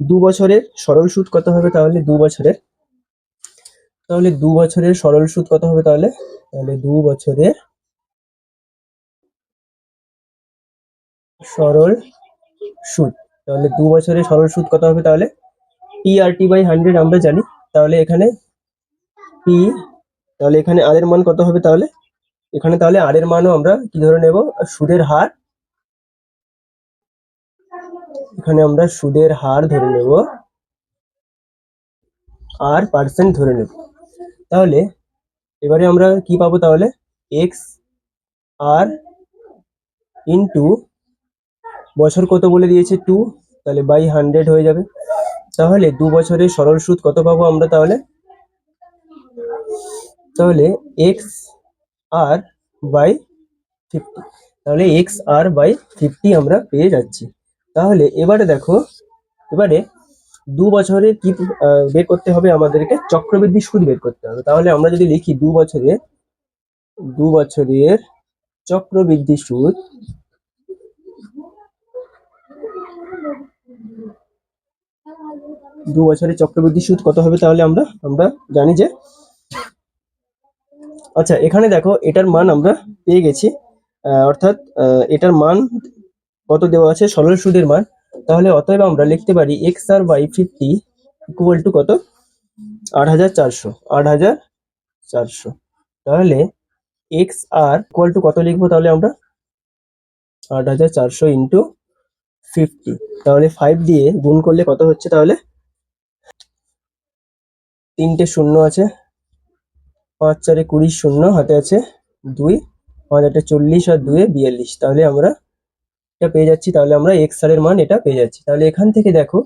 2 বছরের সরল সুদ কত হবে, তাহলে 2 বছরের সরল সুদ কত হবে, তাহলে 2 বছরের সরল সুদ, তাহলে 2 বছরের সরল সুদ কত হবে, তাহলে PRT/100 আমরা জানি। তাহলে এখানে পি, তাহলে এখানে আর এর মান কত হবে, তাহলে এখানে তাহলে আর এর মানও আমরা কি ধরে নেব, সুদের হার। এখানে আমরা সুদের হার ধরে নেব, আর পার্সেন্ট ধরে নেব। তাহলে এবারে আমরা কি পাবো, তাহলে এক্স আর ইন্টু বছর কত বলে দিয়েছে 2, তাহলে /100 হয়ে যাবে। তাহলে 2 বছরের সরল সুদ কত পাবো আমরা, তাহলে এক্স আর বাই 50, তাহলে এক্স আর বাই 50 আমরা পেয়ে যাচ্ছি। তাহলে এবারে দেখো, এবারে 2 বছরের কি বের করতে হবে আমাদেরকে, চক্রবৃদ্ধি সুদ বের করতে হবে। তাহলে আমরা যদি লিখি 2 বছরের চক্রবৃদ্ধি সুদ, কত হবে, তাহলে আমরা জানি যে, আচ্ছা এখানে দেখো এটার মান আমরা পেয়ে গেছি, অর্থাৎ এটার মান কত দেওয়া আছে, সরল সুদের মান। তাহলে অতএব আমরা লিখতে পারি X R by 50 equal to কত, 8,400। তাহলে এক্স আর ইকুয়াল টু কত লিখবো, তাহলে আমরা 8,400 ইন্টু 50, তাহলে 5 দিয়ে গুণ করলে কত হচ্ছে, তাহলে 3টে শূন্য আছে, 5 4 20, শূন্য হাতে আছে 2, 5 8 40 আর 2 42, তাহলে আমরা এটা পেয়ে যাচ্ছি। তাহলে আমরা এক্স আর এর মান এটা পেয়ে যাচ্ছি। তাহলে এখান থেকে দেখো,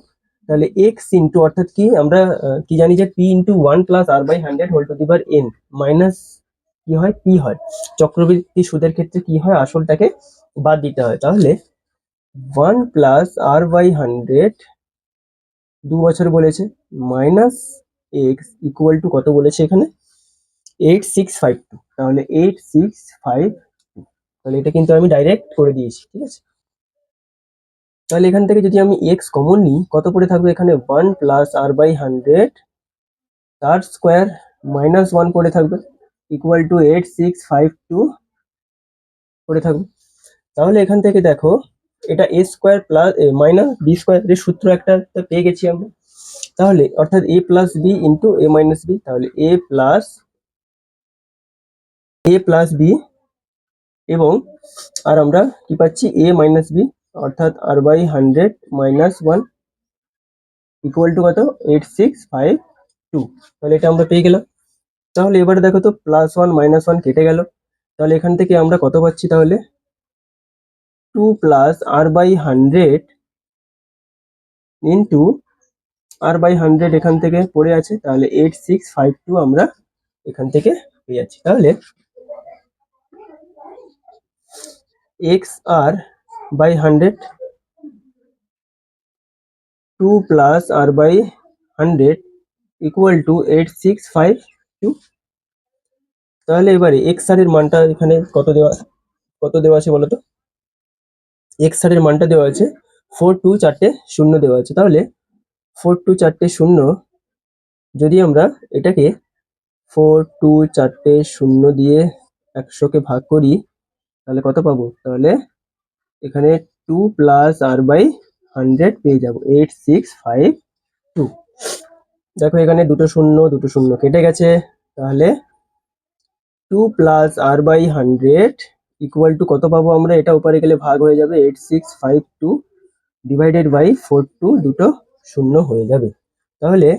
তাহলে এক্স ইন্টু, অর্থাৎ কি আমরা কি জানি যে P into 1 + r/100 whole to the power n minus কি হয়, পি হয়। চক্রবৃদ্ধি সুদের ক্ষেত্রে কি হয়, আসলটাকে বাদ দিতে হয়। তাহলে 1 + r/100 2 বছর বলেছে, মাইনাস এক্স ইকুয়াল টু কত বলেছে এখানে, 8652। তাহলে 8652, তাহলে এটা কিন্তু আমি ডাইরেক্ট করে দিয়েছি, ঠিক আছে। তাহলে এখান থেকে যদি আমি এক্স কমন নিই, কত পড়ে থাকবে এখানে 1 প্লাস আর বাই 100 তার স্কোয়ার মাইনাস 1 পড়ে থাকবে, ইকুয়াল টু 8652 পড়ে থাকবে। তাহলে এখান থেকে দেখো এটা এ স্কোয়ার প্লাস মাইনাস বি স্কোয়ারের সূত্র একটা তো পেয়ে গেছি আমরা। তাহলে অর্থাৎ এ প্লাস বি ইন্টু এ মাইনাস বি, তাহলে এ প্লাস বি এবং আর আমরা কি পাচ্ছি এ মাইনাস বি, অর্থাৎ আর বাই 100 মাইনাস 1 ইকুয়াল টু কত 8652। তাহলে এটা আমরা পেয়ে গেলাম। তাহলে এবারে দেখো তো +1 -1 কেটে গেল, তাহলে এখান থেকে আমরা কত পাচ্ছি তাহলে 2 plus R by 100 into R by 100 এখান থেকে পড়ে আছে, তাহলে 8652 আমরা এখান থেকে পেয়ে যাচ্ছি। তাহলে X R by 100 2 plus R by 100 equal to 8652। তাহলে এবারে এক্স আর এর মানটা এখানে কত দেওয়া আছে বলতো? এক্স আর এর মানটা দেওয়া আছে 4 2 4টে শূন্য দেওয়া আছে। তাহলে 4 2 4টে শূন্য, যদি আমরা এটাকে 4 2 4টে শূন্য দিয়ে 100কে ভাগ করি, তাহলে কত পাবো? তাহলে এখানে 2 প্লাস আর বাই 100 পেয়ে যাবো 8652। দেখো এখানে দুটো শূন্য কেটে গেছে, তাহলে 2 plus R by 100 equal to কত পাবো আমরা? এটা উপরে গেলে ভাগ হয়ে যাবে 8652 ডিভাইডেড বাই 42, দুটো শূন্য হয়ে যাবে। তাহলে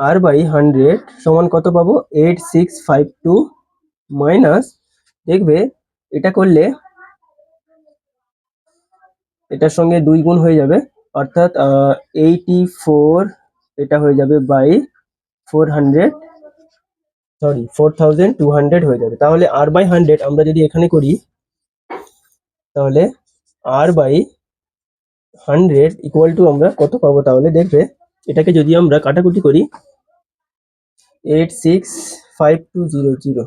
আর বাই 100 সমান কত পাবো? 8652 মাইনাস, দেখবে এটা করলে এটার সঙ্গে 2 গুণ হয়ে যাবে, অর্থাৎ 84 এটা হয়ে যাবে বাই 400, সরি 4200 হয়ে যাবে। তাহলে আর বাই 100 আমরা যদি এখানে করি, তাহলে আর বাই 100 ইকুয়াল টু আমরা কত পাবো? তাহলে দেখবে এটাকে যদি আমরা কাটাকুটি করি 865200,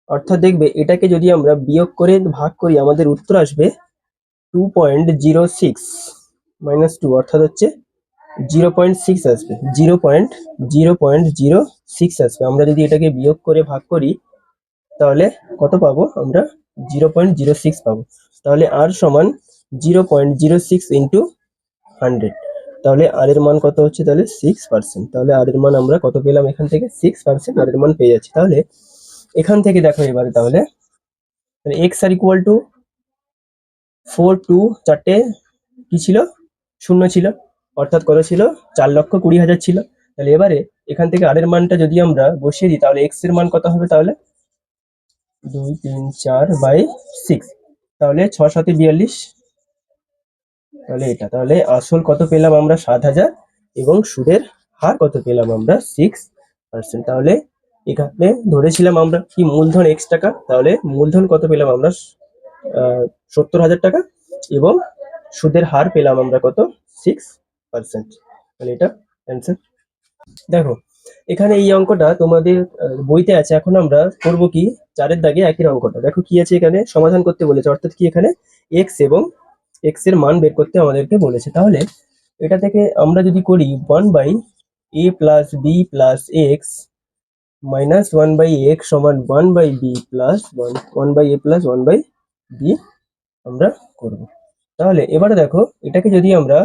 অর্থাৎ দেখবে এটাকে যদি আমরা বিয়োগ করে ভাগ করি আমাদের উত্তর আসবে 2.06 মাইনাস 2, অর্থাৎ হচ্ছে 0.6 আসবে, 0.06 আসবে। আমরা যদি এটাকে বিয়োগ করে ভাগ করি তাহলে কত পাবো আমরা? 0.06 পাবো। তাহলে আর সমান 0.06 ইন্টু 100, তাহলে আর এর মান কত হচ্ছে? তাহলে 6%। তাহলে আর এর মান আমরা কত পেলাম? এখান থেকে 6% আর এর মান পেয়ে যাচ্ছি। তাহলে এখান থেকে দেখো এবারে তাহলে এক্স আর ইকুয়াল টু 4 2 4টে কি ছিল? শূন্য ছিল, অর্থাৎ কত ছিল? 4,20,000 ছিল। তাহলে এবারে এখান থেকে আর এর মানটা যদি আমরা বসিয়ে দিই, তাহলে এক্স এর মান কত হবে? তাহলে 2 3 4 বাই 6, তাহলে 6 7 42, তাহলে এটা, তাহলে আসল কত পেলাম আমরা? 7,000 এবং সুদের হার কত পেলাম আমরা? 6%। তাহলে এখানে ধরেছিলাম আমরা কি মূলধন x টাকা, তাহলে মূলধন কত পেলাম আমরা? 70,000 টাকা এবং সুদের হার পেলাম আমরা কত? 6%। তাহলে এটা অ্যান্সার। দেখো এখানে এই অঙ্কটা তোমাদের বইতে আছে। এখন আমরা করব কি, 4-এর দাগে একই অঙ্কটা। দেখো কি আছে এখানে, সমাধান করতে বলেছে, অর্থাৎ কি এখানে x এবং x এর মান বের করতে আমাদেরকে বলেছে। তাহলে এটা থেকে আমরা যদি করি 1/a plus B plus X minus 1/x সমান 1/b plus 1/a plus 1/b আমরা করব। তাহলে এবারে দেখো এটাকে যদি আমরা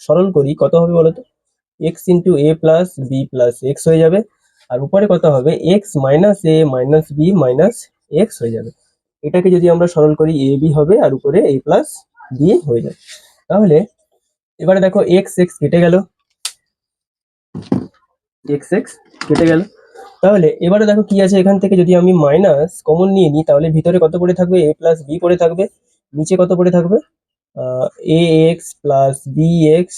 সরল করি কত হবে বলতো? x into A plus B plus x হয়ে যাবে, আর উপরে কত হবে? x মাইনাস এ মাইনাস বি মাইনাস এক্স হয়ে যাবে। এটাকে যদি আমরা সরল করি এ বি হবে, আর উপরে এ প্লাস বি হয়ে যাবে। তাহলে এবারে দেখো এক্স এক্স কেটে গেল, এক্স এক্স কেটে গেল। তাহলে এবারে দেখো কি আছে, এখান থেকে যদি আমি মাইনাস কমন নিয়ে নিই, তাহলে ভিতরে কত পড়ে থাকবে? এ প্লাস বি পড়ে থাকবে, নিচে কত পড়ে থাকবে? A x plus B x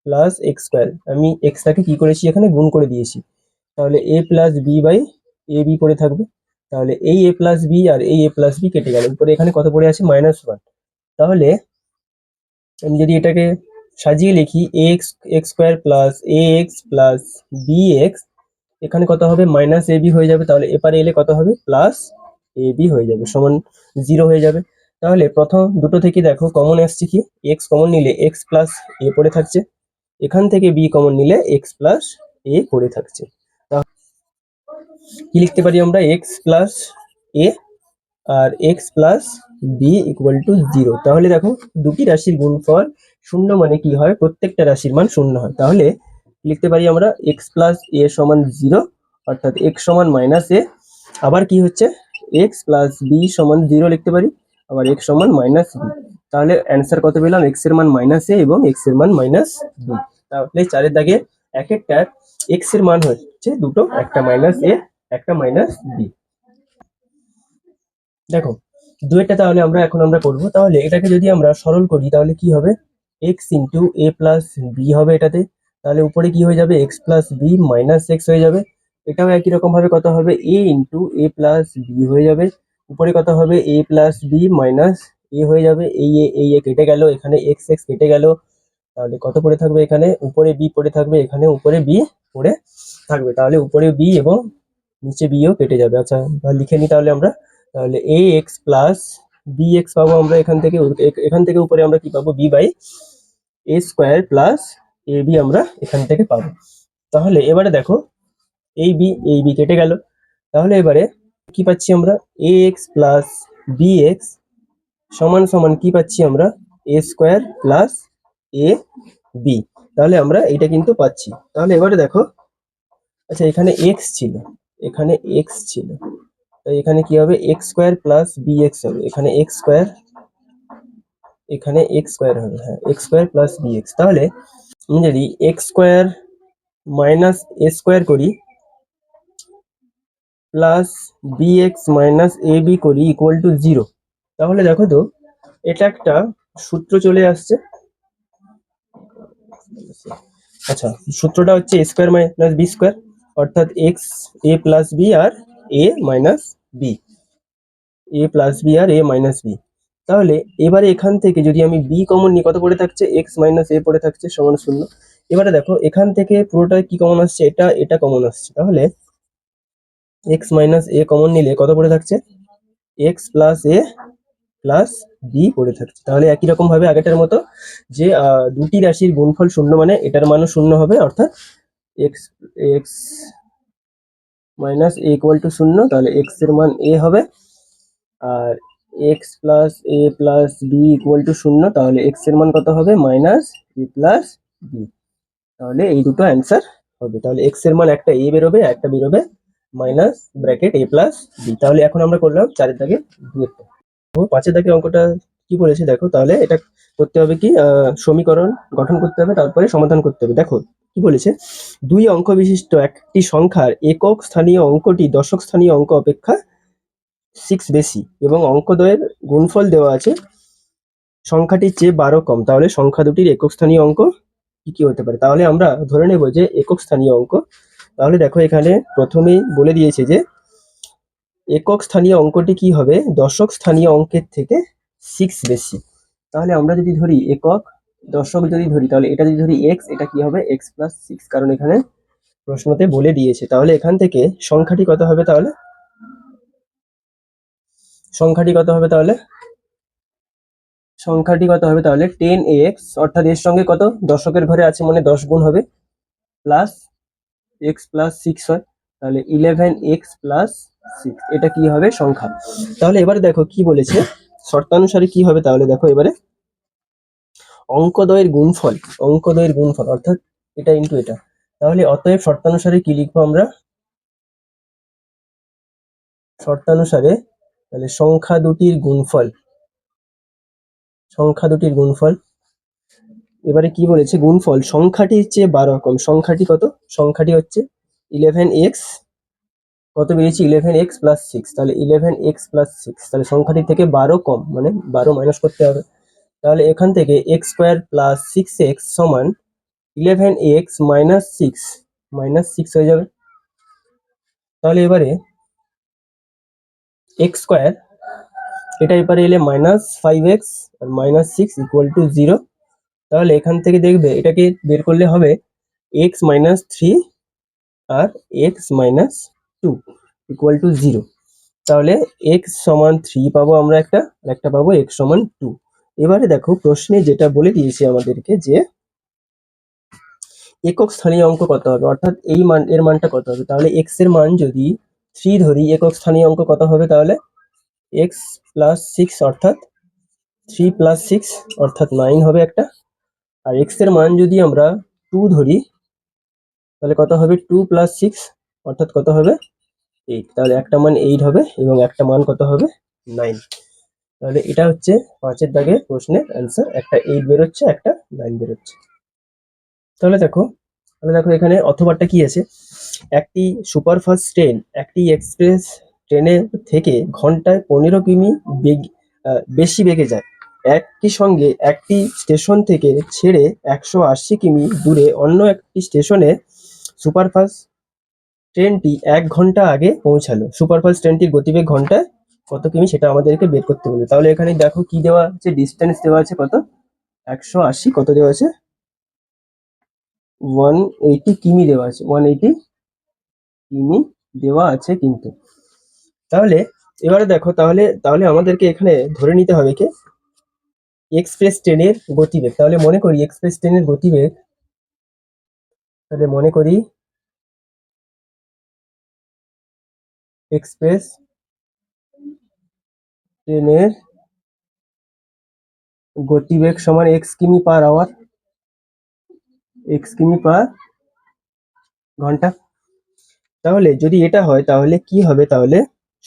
plus x square. আমি এক্সটাকে কি করেছি? এখানে গুণ করে দিয়েছি। তাহলে a plus b by a b পড়ে থাকবে। তাহলে এই এ প্লাস বি আর এই এ প্লাস বি কেটে গেল, উপরে এখানে কত পড়ে আছে? -1। তাহলে আমি যদি এটাকে সাজিয়ে লিখি এক্স এক্স স্কোয়ার প্লাস এ এক্স প্লাস বি এক্স, এখানে কত হবে? মাইনাস এ বি হয়ে যাবে। তাহলে এপারে এলে কত হবে? প্লাস এ বি হয়ে যাবে, সমান 0 হয়ে যাবে। তাহলে প্রথম দুটো থেকে দেখো কমন আসছে কি, এক্স কমন নিলে এক্স প্লাস এ পড়ে থাকছে, এখান থেকে বি কমন নিলে এক্স প্লাস এ পড়ে থাকছে। কি লিখতে পারি আমরা, এক্স প্লাস এ আর x plus B equal to 0। তাহলে দেখো দুটি রাশির গুণফল শূন্য মানে কি হয়, প্রত্যেকটা রাশির মান শূন্য হয়। তাহলে লিখতে পারি আমরা এক্স প্লাস এ সমান 0, অর্থাৎ এক্স সমান মাইনাস এ। আবার কি হচ্ছে, এক্স প্লাস বি সমান 0 লিখতে পারি, আবার এক্স সমান মাইনাস বি। তাহলে অ্যান্সার কত পেলাম, এক্স এর মান মাইনাস এ এবং এক্স এর মান মাইনাস বি। তাহলে চারের দাগে এক একটা এক্স এর মান হচ্ছে দুটো, একটা মাইনাস এ একটা মাইনাস বি। দেখো দুইটা তাহলে আমরা করব। তাহলে এটাকে যদি আমরা সরল করি তাহলে কি হবে, X into A plus B হবে এটাতে। তাহলে উপরে কি হয়ে যাবে, X plus B minus X হয়ে যাবে। এটাও একই রকম ভাবে কত হবে, A into A plus B হয়ে যাবে। উপরে কত হবে, A plus B minus A হয়ে যাবে। এই এ কেটে গেল, এখানে এক্স এক্স কেটে গেল। তাহলে কত পড়ে থাকবে, এখানে উপরে বি পড়ে থাকবে, এখানে উপরে বি পড়ে থাকবে। তাহলে উপরে বি এবং নিচে বিও কেটে যাবে। আচ্ছা লিখে নিই তাহলে আমরা। তাহলে এ এক্স প্লাস বি এক্স পাবো আমরা এখান থেকে, এখান থেকে উপরে আমরা কি পাবো, B by A square plus A B আমরা এখান থেকে পাবো। তাহলে এবারে দেখো এই বি কেটে গেল। তাহলে এবারে কি পাচ্ছি আমরা, এ এক্স প্লাস বি এক্স সমান সমান কি পাচ্ছি আমরা, এ স্কোয়ার প্লাস এ বি। তাহলে আমরা এটা কিন্তু পাচ্ছি। তাহলে এবারে দেখো, আচ্ছা এখানে এক্স ছিল, এখানে এক্স ছিল, তাই এখানে কি হবে, X square plus B X হবে, এখানে এক্স স্কোয়ার, এখানে এক্স স্কোয়ার হবে, হ্যাঁ X square plus B X. তাহলে আমি যদি X square minus A square করি plus B X minus A B করি ইকুয়াল টু 0, তাহলে দেখো তো এটা একটা সূত্র চলে আসছে। আচ্ছা সূত্রটা হচ্ছে এ স্কোয়ার মাইনাস বি স্কোয়ার, অর্থাৎ এক্স এ প্লাস বি আর এ মাইনাস বি, এ প্লাস বি আর এ মাইনাস বি। তাহলে এবারে এখান থেকে যদি আমি বি কমন নিই, কত পড়ে থাকছে, এক্স মাইনাস এ পড়ে থাকছে সমান 0। এবারে দেখো এখান থেকে পুরোটা কি কমন আসছে, এটা কমন আসছে। তাহলে এক্স মাইনাস এ কমন নিলে কত পড়ে থাকছে, x plus a plus B পড়ে থাকছে। তাহলে একই রকম ভাবে আগেটার মতো যে দুটি রাশির গুণফল শূন্য মানে এটার মানও শূন্য হবে, অর্থাৎ x x minus a equal to 0। তাহলে এক্স এর মান এ হবে, আর x plus a plus B equal to 0। তাহলে এক্স এর মান কত হবে, মাইনাস এ প্লাস বি। তাহলে এই দুটো অ্যান্সার হবে। তাহলে এক্স এর মান একটা এ বেরোবে, একটা বেরোবে মাইনাস ব্র্যাকেট এ প্লাস বি। তাহলে এখন আমরা করলাম চারের দাগে দুয়েরটা। ও পাঁচের দাগে অঙ্কটা কি বলেছে দেখো। তাহলে এটা করতে হবে কি, সমীকরণ গঠন করতে হবে, তারপরে সমাধান করতে হবে। দেখো কি বলেছে, দুই অঙ্ক বিশিষ্ট একটি সংখ্যার একক স্থানীয় অঙ্কটি দশক স্থানীয় অঙ্ক অপেক্ষা 6 বেশি এবং অঙ্কদ্বয়ের গুণফল দেওয়া আছে সংখ্যাটির চেয়ে 12 কম। তাহলে সংখ্যা দুটির একক স্থানীয় অঙ্ক কি কি হতে পারে। তাহলে আমরা ধরে নেব যে একক স্থানীয় অঙ্ক। তাহলে দেখো এখানে প্রথমেই বলে দিয়েছে যে একক স্থানীয় অঙ্কটি কি হবে, দশক স্থানীয় অঙ্কের থেকে 6 বেশি। তাহলে আমরা যদি ধরি একক, দশক যদি ধরি, তাহলে এটা যদি ধরি এক্স, এটা কি হবে, এক্স প্লাস 6, কারণ এখানে প্রশ্নতে বলে দিয়েছে। তাহলে এখান থেকে সংখ্যাটি কত হবে, তাহলে সংখ্যাটি কত হবে, তাহলে সংখ্যাটি কত হবে, তাহলে 10x, অর্থাৎ এর সঙ্গে কত, দশকের ঘরে আছে মানে 10 গুণ হবে, প্লাস এক্স প্লাস 6 হয়। তাহলে 11x প্লাস 6, এটা কি হবে, সংখ্যা। তাহলে এবারে দেখো কি বলেছে, শর্তানুসারে কি হবে। তাহলে দেখো এবারে অঙ্কদ্বয়ের গুণফল, অঙ্কদ্বয়ের গুণফল অর্থাৎ এটা ইন্টু এটা। তাহলে অতএব শর্তানুসারে কি লিখবো আমরা, শর্তানুসারে তাহলে সংখ্যা দুটির গুণফল, সংখ্যা দুটির গুণফল। এবারে কি বলেছে, গুণফল সংখ্যাটির চেয়ে 12 কম। সংখ্যাটি কত, সংখ্যাটি হচ্ছে 11x, কত বেরিয়েছে, 11x প্লাস 6। তাহলে 11x প্লাস 6, তাহলে সংখ্যাটি থেকে 12 কম মানে 12 মাইনাস করতে হবে। তাহলে এখান থেকে এক্স স্কোয়ার প্লাস 6x সমান 11x মাইনাস 6, মাইনাস 6 হয়ে যাবে। তাহলে এবারে এক্স স্কোয়ার, এটা এবারে এলে মাইনাস 5x আর মাইনাস 6 ইকুয়াল টু 0। তাহলে এখান থেকে দেখবে এটাকে বের করলে হবে এক্স মাইনাস 3 আর এক্স মাইনাস 2 ইকুয়াল টু 0। তাহলে এক্স সমান 3 পাবো আমরা একটা, আর একটা পাবো এক্স সমান 2। এবারে দেখো প্রশ্নে যেটা বলে দিয়েছে আমাদেরকে যে একক স্থানীয় অঙ্ক কত হবে, অর্থাৎ এই মান এর মানটা কত হবে। তাহলে এক্স এর মান যদি 3 ধরি, একক স্থানীয় অঙ্ক কত হবে তাহলে এক্স প্লাস 6, অর্থাৎ 3 প্লাস 6 অর্থাৎ 9 হবে একটা। আর এক্স এর মান যদি আমরা 2 ধরি তাহলে কত হবে 2 প্লাস 6 অর্থাৎ কত হবে 8। তাহলে একটা মান 8 হবে এবং একটা মান কত হবে 9। তাহলে এটা হচ্ছে 5-এর দাগের প্রশ্নের অ্যান্সার, একটা 8 বেরোচ্ছে, একটা 9 বেরোচ্ছে। তাহলে দেখো এখানে অথবাটা কি আছে, একটি সুপারফাস্ট ট্রেন একটি এক্সপ্রেস ট্রেনের থেকে ঘন্টায় 15 কিমি বেশি বেগে যায়। একই সঙ্গে একটি স্টেশন থেকে ছেড়ে 180 কিমি দূরে অন্য একটি স্টেশনে সুপারফাস্ট ট্রেনটি 1 ঘন্টা আগে পৌঁছালো। সুপারফাস্ট ট্রেনটির গতিবেগ ঘন্টায় কত কিমি সেটা আমাদেরকে বের করতে বলে। তাহলে এখানে দেখো কি দেওয়া আছে, ডিস্টেন্স দেওয়া আছে কত, 180, কত দেওয়া আছে 180 কিমি দেওয়া আছে, 180 কিমি দেওয়া আছে কিন্তু। তাহলে এবারে দেখো, তাহলে তাহলে আমাদেরকে এখানে ধরে নিতে হবে কি এক্সপ্রেস ট্রেনের গতিবেগ। তাহলে মনে করি এক্সপ্রেস ট্রেনের গতিবেগ, তাহলে মনে করি এক্সপ্রেস ট্রেনের গতিবেগ সমান এক্স কিমি পার আওয়ার, এক্স কিমি পার ঘন্টা। তাহলে যদি এটা হয় তাহলে কি হবে, তাহলে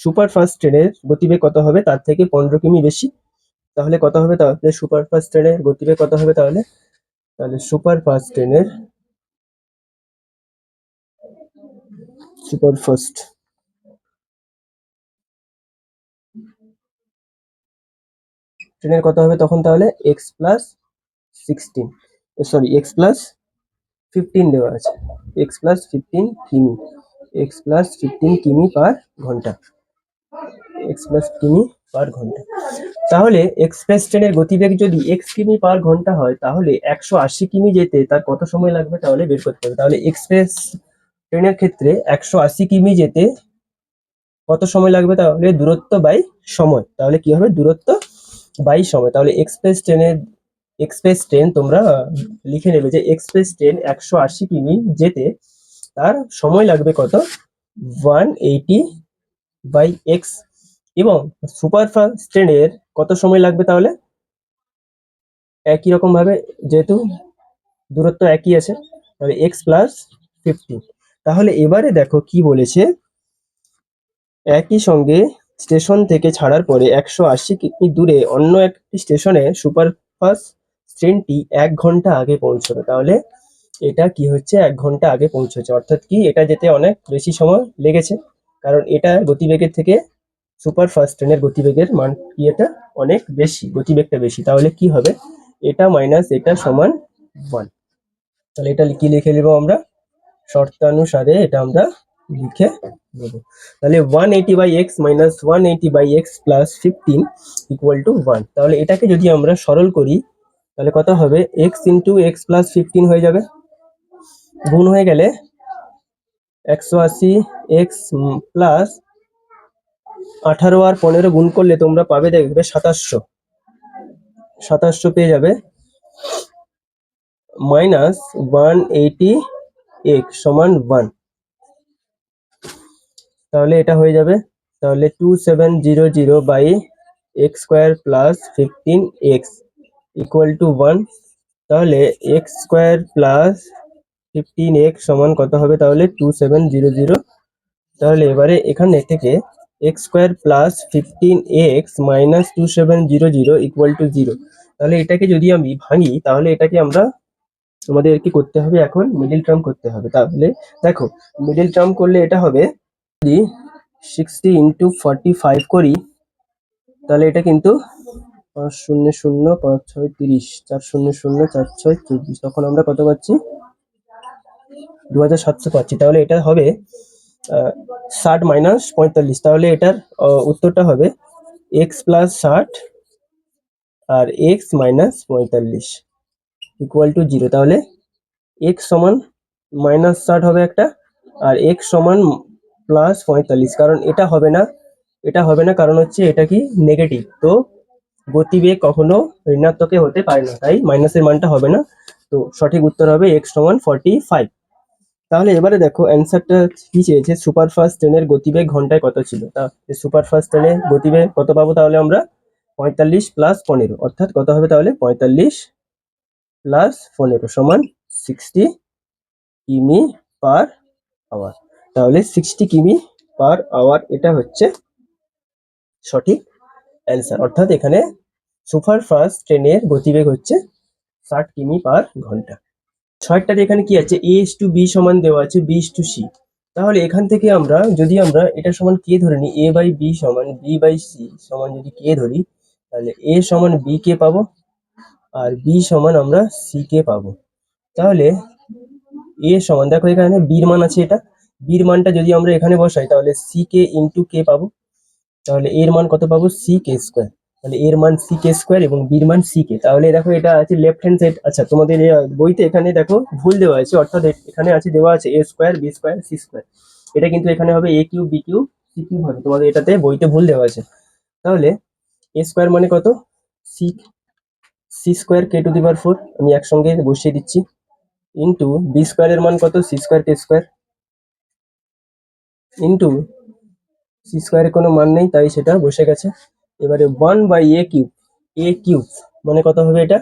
সুপারফাস্ট ট্রেনের গতিবেগ কত হবে, তার থেকে 15 কিমি বেশি। তাহলে কত হবে, তাহলে সুপারফাস্ট ট্রেনের গতিবেগ কত হবে, তাহলে তাহলে সুপারফাস্ট ট্রেনের কত হবে তখন, তাহলে x plus 16, sorry x plus 15 দেওয়া আছে, এক্স প্লাস 15 কিমি, এক্স প্লাস 15 কিমি পার ঘন্টা, এক্স প্লাস কিমি পার ঘন্টা। তাহলে এক্সপ্রেস ট্রেনের গতিবেগ যদি এক্স কিমি পার ঘন্টা হয় তাহলে 180 কিমি যেতে তার কত সময় লাগবে, তাহলে বের করতে হবে। তাহলে এক্সপ্রেস ট্রেনের ক্ষেত্রে 180 কিমি যেতে কত সময় লাগবে, তাহলে দূরত্ব বাই সময়। তাহলে কি হবে, দূরত্ব বাই সময়। তাহলে এক্সপ্রেস ট্রেন তোমরা লিখে নেবে যে এক্সপ্রেস ট্রেন 180 কিমি যেতে তার সময় লাগবে কত, 180/x। এবং সুপারফাস্ট ট্রেনের কত সময় লাগবে, তাহলে একই রকম ভাবে যেহেতু দূরত্ব একই আছে, তাহলে এক্স প্লাস 15। তাহলে এবারে দেখো কি বলেছে, একই সঙ্গে স্টেশন থেকে ছাড়ার পরে 180 কিমি দূরে অন্য একটি স্টেশনে সুপারফাস্ট ট্রেনটি 1 ঘন্টা আগে পৌঁছবে। তাহলে এটা কি হচ্ছে, 1 ঘন্টা আগে পৌঁছেছে, অর্থাৎ কি এটা যেতে অনেক বেশি সময় লেগেছে, কারণ এটা গতিবেগের থেকে সুপারফাস্ট ট্রেনের গতিবেগের মান কি, এটা অনেক বেশি, গতিবেগটা বেশি। তাহলে কি হবে, এটা মাইনাস এটা সমান 1। তাহলে এটা কি লিখে নেবো আমরা, শর্তানুসারে এটা আমরা লিখে নেব। তাহলে 180/x minus 180/x plus 15 equal to 1। তাহলে এটাকে যদি আমরা সরল করি তাহলে কত হবে, এক্স ইন্টু এক্স প্লাস 15 হয়ে যাবে, গুণ হয়ে গেলে 180x প্লাস 18 আর 15 গুণ করলে তোমরা পাবে দেখবে 2700 পেয়ে যাবে, মাইনাস 180x সমান 1। তাহলে এটা হয়ে যাবে, তাহলে 2700/x² plus 15x equal to 1। তাহলে x² প্লাস 15x সমান কত হবে, তাহলে 2700। তাহলে এবারে এখানে থেকে x² plus 15x minus 2700 equal to 0। তাহলে এটাকে যদি আমি ভাঙি তাহলে এটাকে আমাদের কি করতে হবে, এখন মিডিল টার্ম করতে হবে। তাহলে দেখো মিডিল টার্ম করলে এটা হবে, যদি 60 ইন্টু 45 করি তাহলে এটা কিন্তু 5 শূন্য শূন্য 5 6 30, 4 শূন্য শূন্য 4 6 24, তখন আমরা কত পাচ্ছি, 2700 পাচ্ছি। তাহলে এটা হবে 60 মাইনাস 45। তাহলে এটার উত্তরটা হবে x প্লাস 60 আর x মাইনাস 45 ইকুয়াল টু 0। তাহলে x সমান -60 হবে একটা, আর x সমান +45, কারণ এটা হবে না, এটা হবে না, কারণ হচ্ছে এটা কি নেগেটিভ, তো গতিবেগ কখনো ঋণাত্মকে হতে পারে না, তাই মাইনাসের মানটা হবে না। তো সঠিক উত্তর হবে এক্স সমান 45। তাহলে এবারে দেখো অ্যান্সারটা কি চেয়েছে, সুপারফাস্ট ট্রেনের গতিবেগ ঘন্টায় কত ছিল। তা সুপারফাস্ট ট্রেনের গতিবেগ কত পাবো তাহলে আমরা, 45 প্লাস 15, অর্থাৎ কত হবে তাহলে 45 প্লাস 15 সমান 60 কিমি পার আওয়ার। তাহলে 60 কিমি পার আওয়ার এটা হচ্ছে সঠিক অ্যান্সার, অর্থাৎ এখানে সুপারফাস্ট ট্রেনের গতিবেগ হচ্ছে 60 কিমি পার ঘন্টা। ছয়টাতে এখানে কি আছে, এ ইস টু বি সমান দেওয়া আছে বি ইস টু সি। তাহলে এখান থেকে আমরা যদি আমরা এটা সমান কে ধরে নিই, এ বাই বি সমান বি বাই সি সমান যদি কে ধরি, তাহলে এ সমান বি কে পাবো আর বি সমান আমরা সি কে পাবো। তাহলে এ সমান, দেখো এখানে বির মান আছে, এটা বির মানটা যদি আমরা এখানে বসাই তাহলে সি কে ইন্টু কে পাবো। তাহলে এর মান কত পাবো, সি কে স্কোয়ার। তাহলে এর মান সি কে স্কোয়ার এবং বির মান সি কে। তাহলে দেখো এটা আছে লেফট হ্যান্ড সাইড। আচ্ছা তোমাদের বইতে এখানে দেখো ভুল দেওয়া আছে, অর্থাৎ এখানে আছে দেওয়া আছে a square b square c square, এটা কিন্তু এখানে হবে a cube b cube c cube হবে, তোমাদের এটাতে বইতে ভুল দেওয়া আছে। তাহলে এ স্কোয়ার মানে কত, c c square k to the power 4, আমি একসঙ্গে বসিয়ে দিচ্ছি, ইন্টু বি স্কোয়ারের মান কত, সি স্কোয়ার কে স্কোয়ার, ইন্টু সি স্কোয়ারের কোনো মান নেই তাই সেটা বসে গেছে। এবারে 1 বাই এ কিউব মানে কত হবে এটা,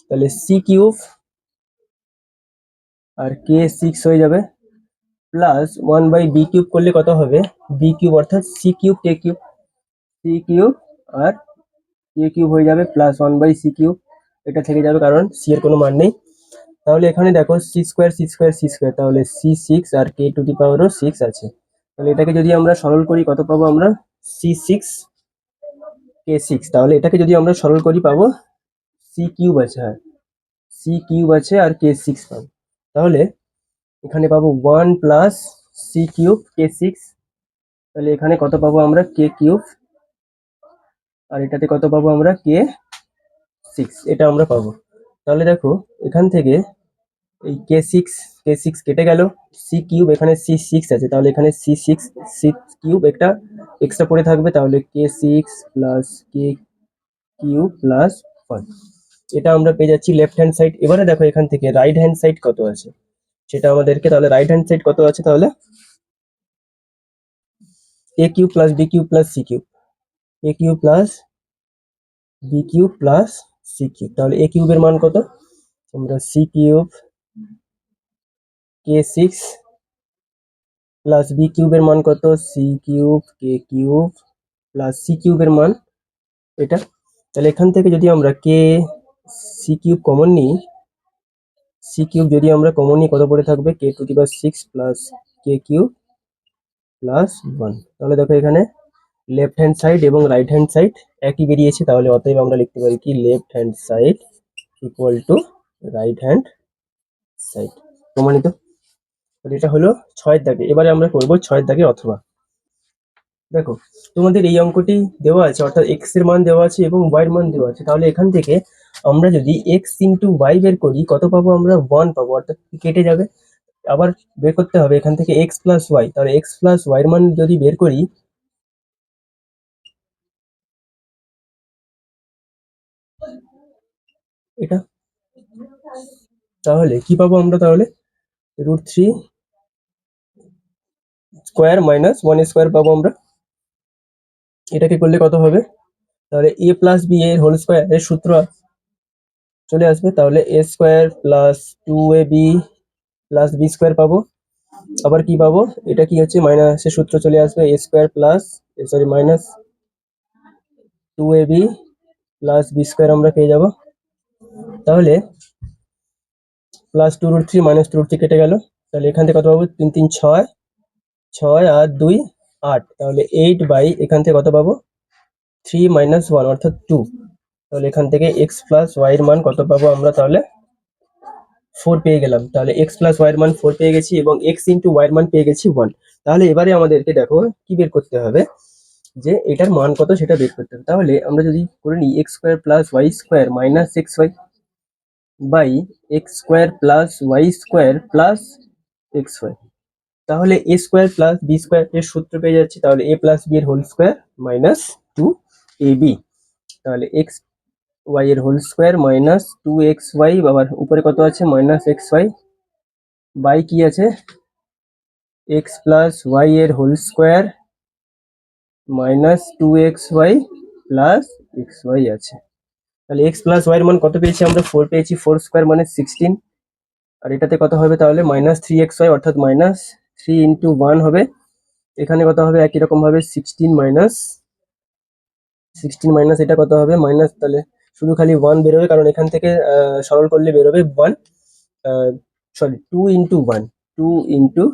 তাহলে সি কিউব আর কে 6 হয়ে যাবে, প্লাস 1 বাই বি কিউব করলে কত হবে, বি কিউব অর্থাৎ C cube k cube, c cube আর কে কিউব হয়ে যাবে প্লাস 1 বাই সি কিউব, এটা থেকে যাবে কারণ সি এর কোনো মান নেই। তাহলে এখানে দেখো c square c square c square, তাহলে সি 6 আর কে টু দি পাওয়ারও 6 আছে। তাহলে এটাকে যদি আমরা সরল করি কত পাবো আমরা, সি 6 কে 6, তাহলে এটাকে যদি আমরা সরল করি পাবো সি কিউব আছে, হ্যাঁ সি কিউব আছে আর কে 6 পাবো। তাহলে এখানে পাবো 1 প্লাস সি কিউব কে 6, তাহলে এখানে কত পাবো আমরা, কে কিউব, আর এটাতে কত পাবো আমরা, কে 6, এটা আমরা পাবো। তাহলে দেখো এখান থেকে এই কে সিক্স কেটে গেল, সি কিউব এখানে সি 6 আছে, তাহলে এখানে সি কিউব একটা এক্সট্রা পড়ে থাকবে, তাহলে কে 6 প্লাস কে কিউব প্লাস 1, এটা আমরা পেয়ে যাচ্ছি লেফট হ্যান্ড সাইড। এবারে দেখো এখান থেকে রাইট হ্যান্ড সাইড কত আছে সেটা আমাদেরকে, তাহলে রাইট হ্যান্ড সাইড কত আছে, তাহলে a cube plus b cube plus c cube, a cube plus b cube plus c cube, তাহলে এ কিউবের মান কত, আমরা c cube k 6 plus b কিউবের মান কত, c cube k cube plus c কিউবের মান এটা। তাহলে এখান থেকে যদি আমরা কে সি কিউব কমন নিই, সি কিউব যদি আমরা কমন নিই কত পড়ে থাকবে, k to the power 6 plus K cube plus 1। তাহলে দেখো এখানে লেফট হ্যান্ড সাইড এবং রাইট হ্যান্ড সাইড একই বেরিয়েছে, তাহলে অতএব আমরা লিখতে পারি কি, left hand side equal to right hand side, প্রমাণিত। তাহলে এটা হলো 6 দাগে। এবারে আমরা করবো 6 দাগে অথবা। দেখো তোমাদের এই অঙ্কটি দেওয়া আছে, অর্থাৎ এক্স এর মান দেওয়া আছে এবং ওয়াই এর মান দেওয়া আছে। তাহলে এখান থেকে আমরা যদি এক্স ইন্টু ওয়াই বের করি কত পাবো আমরা, 1 পাবো, অর্থাৎ কেটে যাবে। আবার বের করতে হবে এখান থেকে এক্স প্লাস ওয়াই, তাহলে এক্স প্লাস ওয়াই এর মান যদি বের করি, এটা তাহলে কি পাবো আমরা, তাহলে √3 স্কোয়ার মাইনাস 1 স্কোয়ার পাবো আমরা। এটাকে করলে কত হবে, তাহলে এ প্লাস বি এর হোল স্কোয়ার এর সূত্র চলে আসবে, তাহলে a square plus 2ab plus b square পাবো। আবার কি পাবো, এটা কি হচ্ছে মাইনাসের সূত্র চলে আসবে, a square plus minus 2ab plus b square আমরা পেয়ে যাব। তাহলে প্লাস 2√3 মাইনাস 2√3 কেটে গেল, তাহলে এখান থেকে কত পাবো, 3 3 6, 6 আর 2 8, তাহলে 8 বাই এখান থেকে কত পাবো, 3 মাইনাস 1 অর্থাৎ 2। তাহলে এখান থেকে এক্স প্লাস ওয়াই এর মান কত পাবো আমরা, তাহলে 4 পেয়ে গেলাম। তাহলে এক্স প্লাস ওয়াই এর মান 4 পেয়ে গেছি এবং এক্স ইন্টু ওয়াই এর মান পেয়ে গেছি 1। তাহলে এবারে আমাদেরকে দেখো কি বের করতে হবে, যে এটার মান কত সেটা বের করতে হবে। তাহলে আমরা যদি করে নিই x square plus y square minus x y by x square plus y square plus x y, তাহলে a square plus b square এর সূত্র পেয়ে যাচ্ছি, তাহলে এ প্লাস বি এর হোল স্কোয়ার মাইনাস 2ab। তাহলে এক্স ওয়াই এর whole square minus 2xy, আবার উপরে কত আছে মাইনাস xy, বাই কি আছে এক্স প্লাস ওয়াই এর whole square minus 2xy plus xy আছে। তাহলে এক্স প্লাস ওয়াই এর মান কত পেয়েছি আমরা, 4 পেয়েছি, 4 স্কোয়ার মানে 16। আর এটাতে কত হবে তাহলে মাইনাস 3xy, অর্থাৎ মাইনাস 3 ইন্টু 1 হবে। এখানে কত হবে একই রকম ভাবে 16 মাইনাস এটা কত হবে মাইনাস, তাহলে শুধু খালি 1 বেরোবে, কারণ এখান থেকে সরল করলে বেরোবে 1, সরি 2 ইন্টু 1, 2 ইন্টু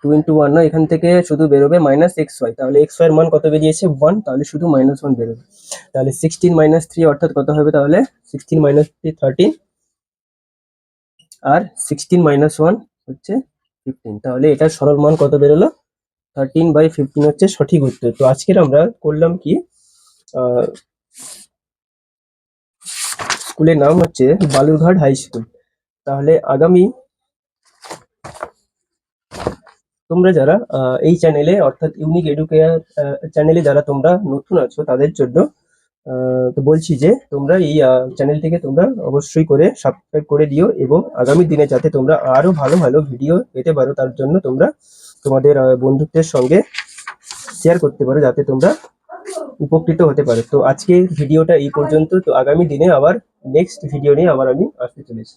2 ইন্টু 1 না, এখান থেকে শুধু বেরোবে মাইনাস xy। তাহলে xy এর মান কত বেরিয়েছে 1, তাহলে শুধু -1 বেরোবে। তাহলে 16 মাইনাস 3 অর্থাৎ কত হবে তাহলে 16 মাইনাস 3 13, আর 16 মাইনাস 1 হচ্ছে 15। তাহলে এটার সরল মান কত বেরোলো 13/15 হচ্ছে সঠিক উত্তর। তো আজকের আমরা করলাম কি, স্কুলের নাম হচ্ছে বালুরঘাট হাই স্কুল। তাহলে আগামী তোমরা যারা এই চ্যানেলে অর্থাৎ ইউনিক এডুকেয়ার চ্যানেলে যারা তোমরা নতুন আছো তাদের জন্য তো বলছি যে তোমরা এই চ্যানেলটিকে তোমরা অবশ্যই করে সাবস্ক্রাইব করে দিও, এবং আগামী দিনে যাতে তোমরা আরো ভালো ভালো ভিডিও পেতে পারো তার জন্য তোমরা তোমাদের বন্ধুত্বের সঙ্গে শেয়ার করতে পারো, যাতে তোমরা উপকৃত হতে পারো। তো আজকে ভিডিওটা এই পর্যন্ত। তো আগামী দিনে আবার নেক্সট ভিডিও নিয়ে আবার আমি আসতে চলেছি।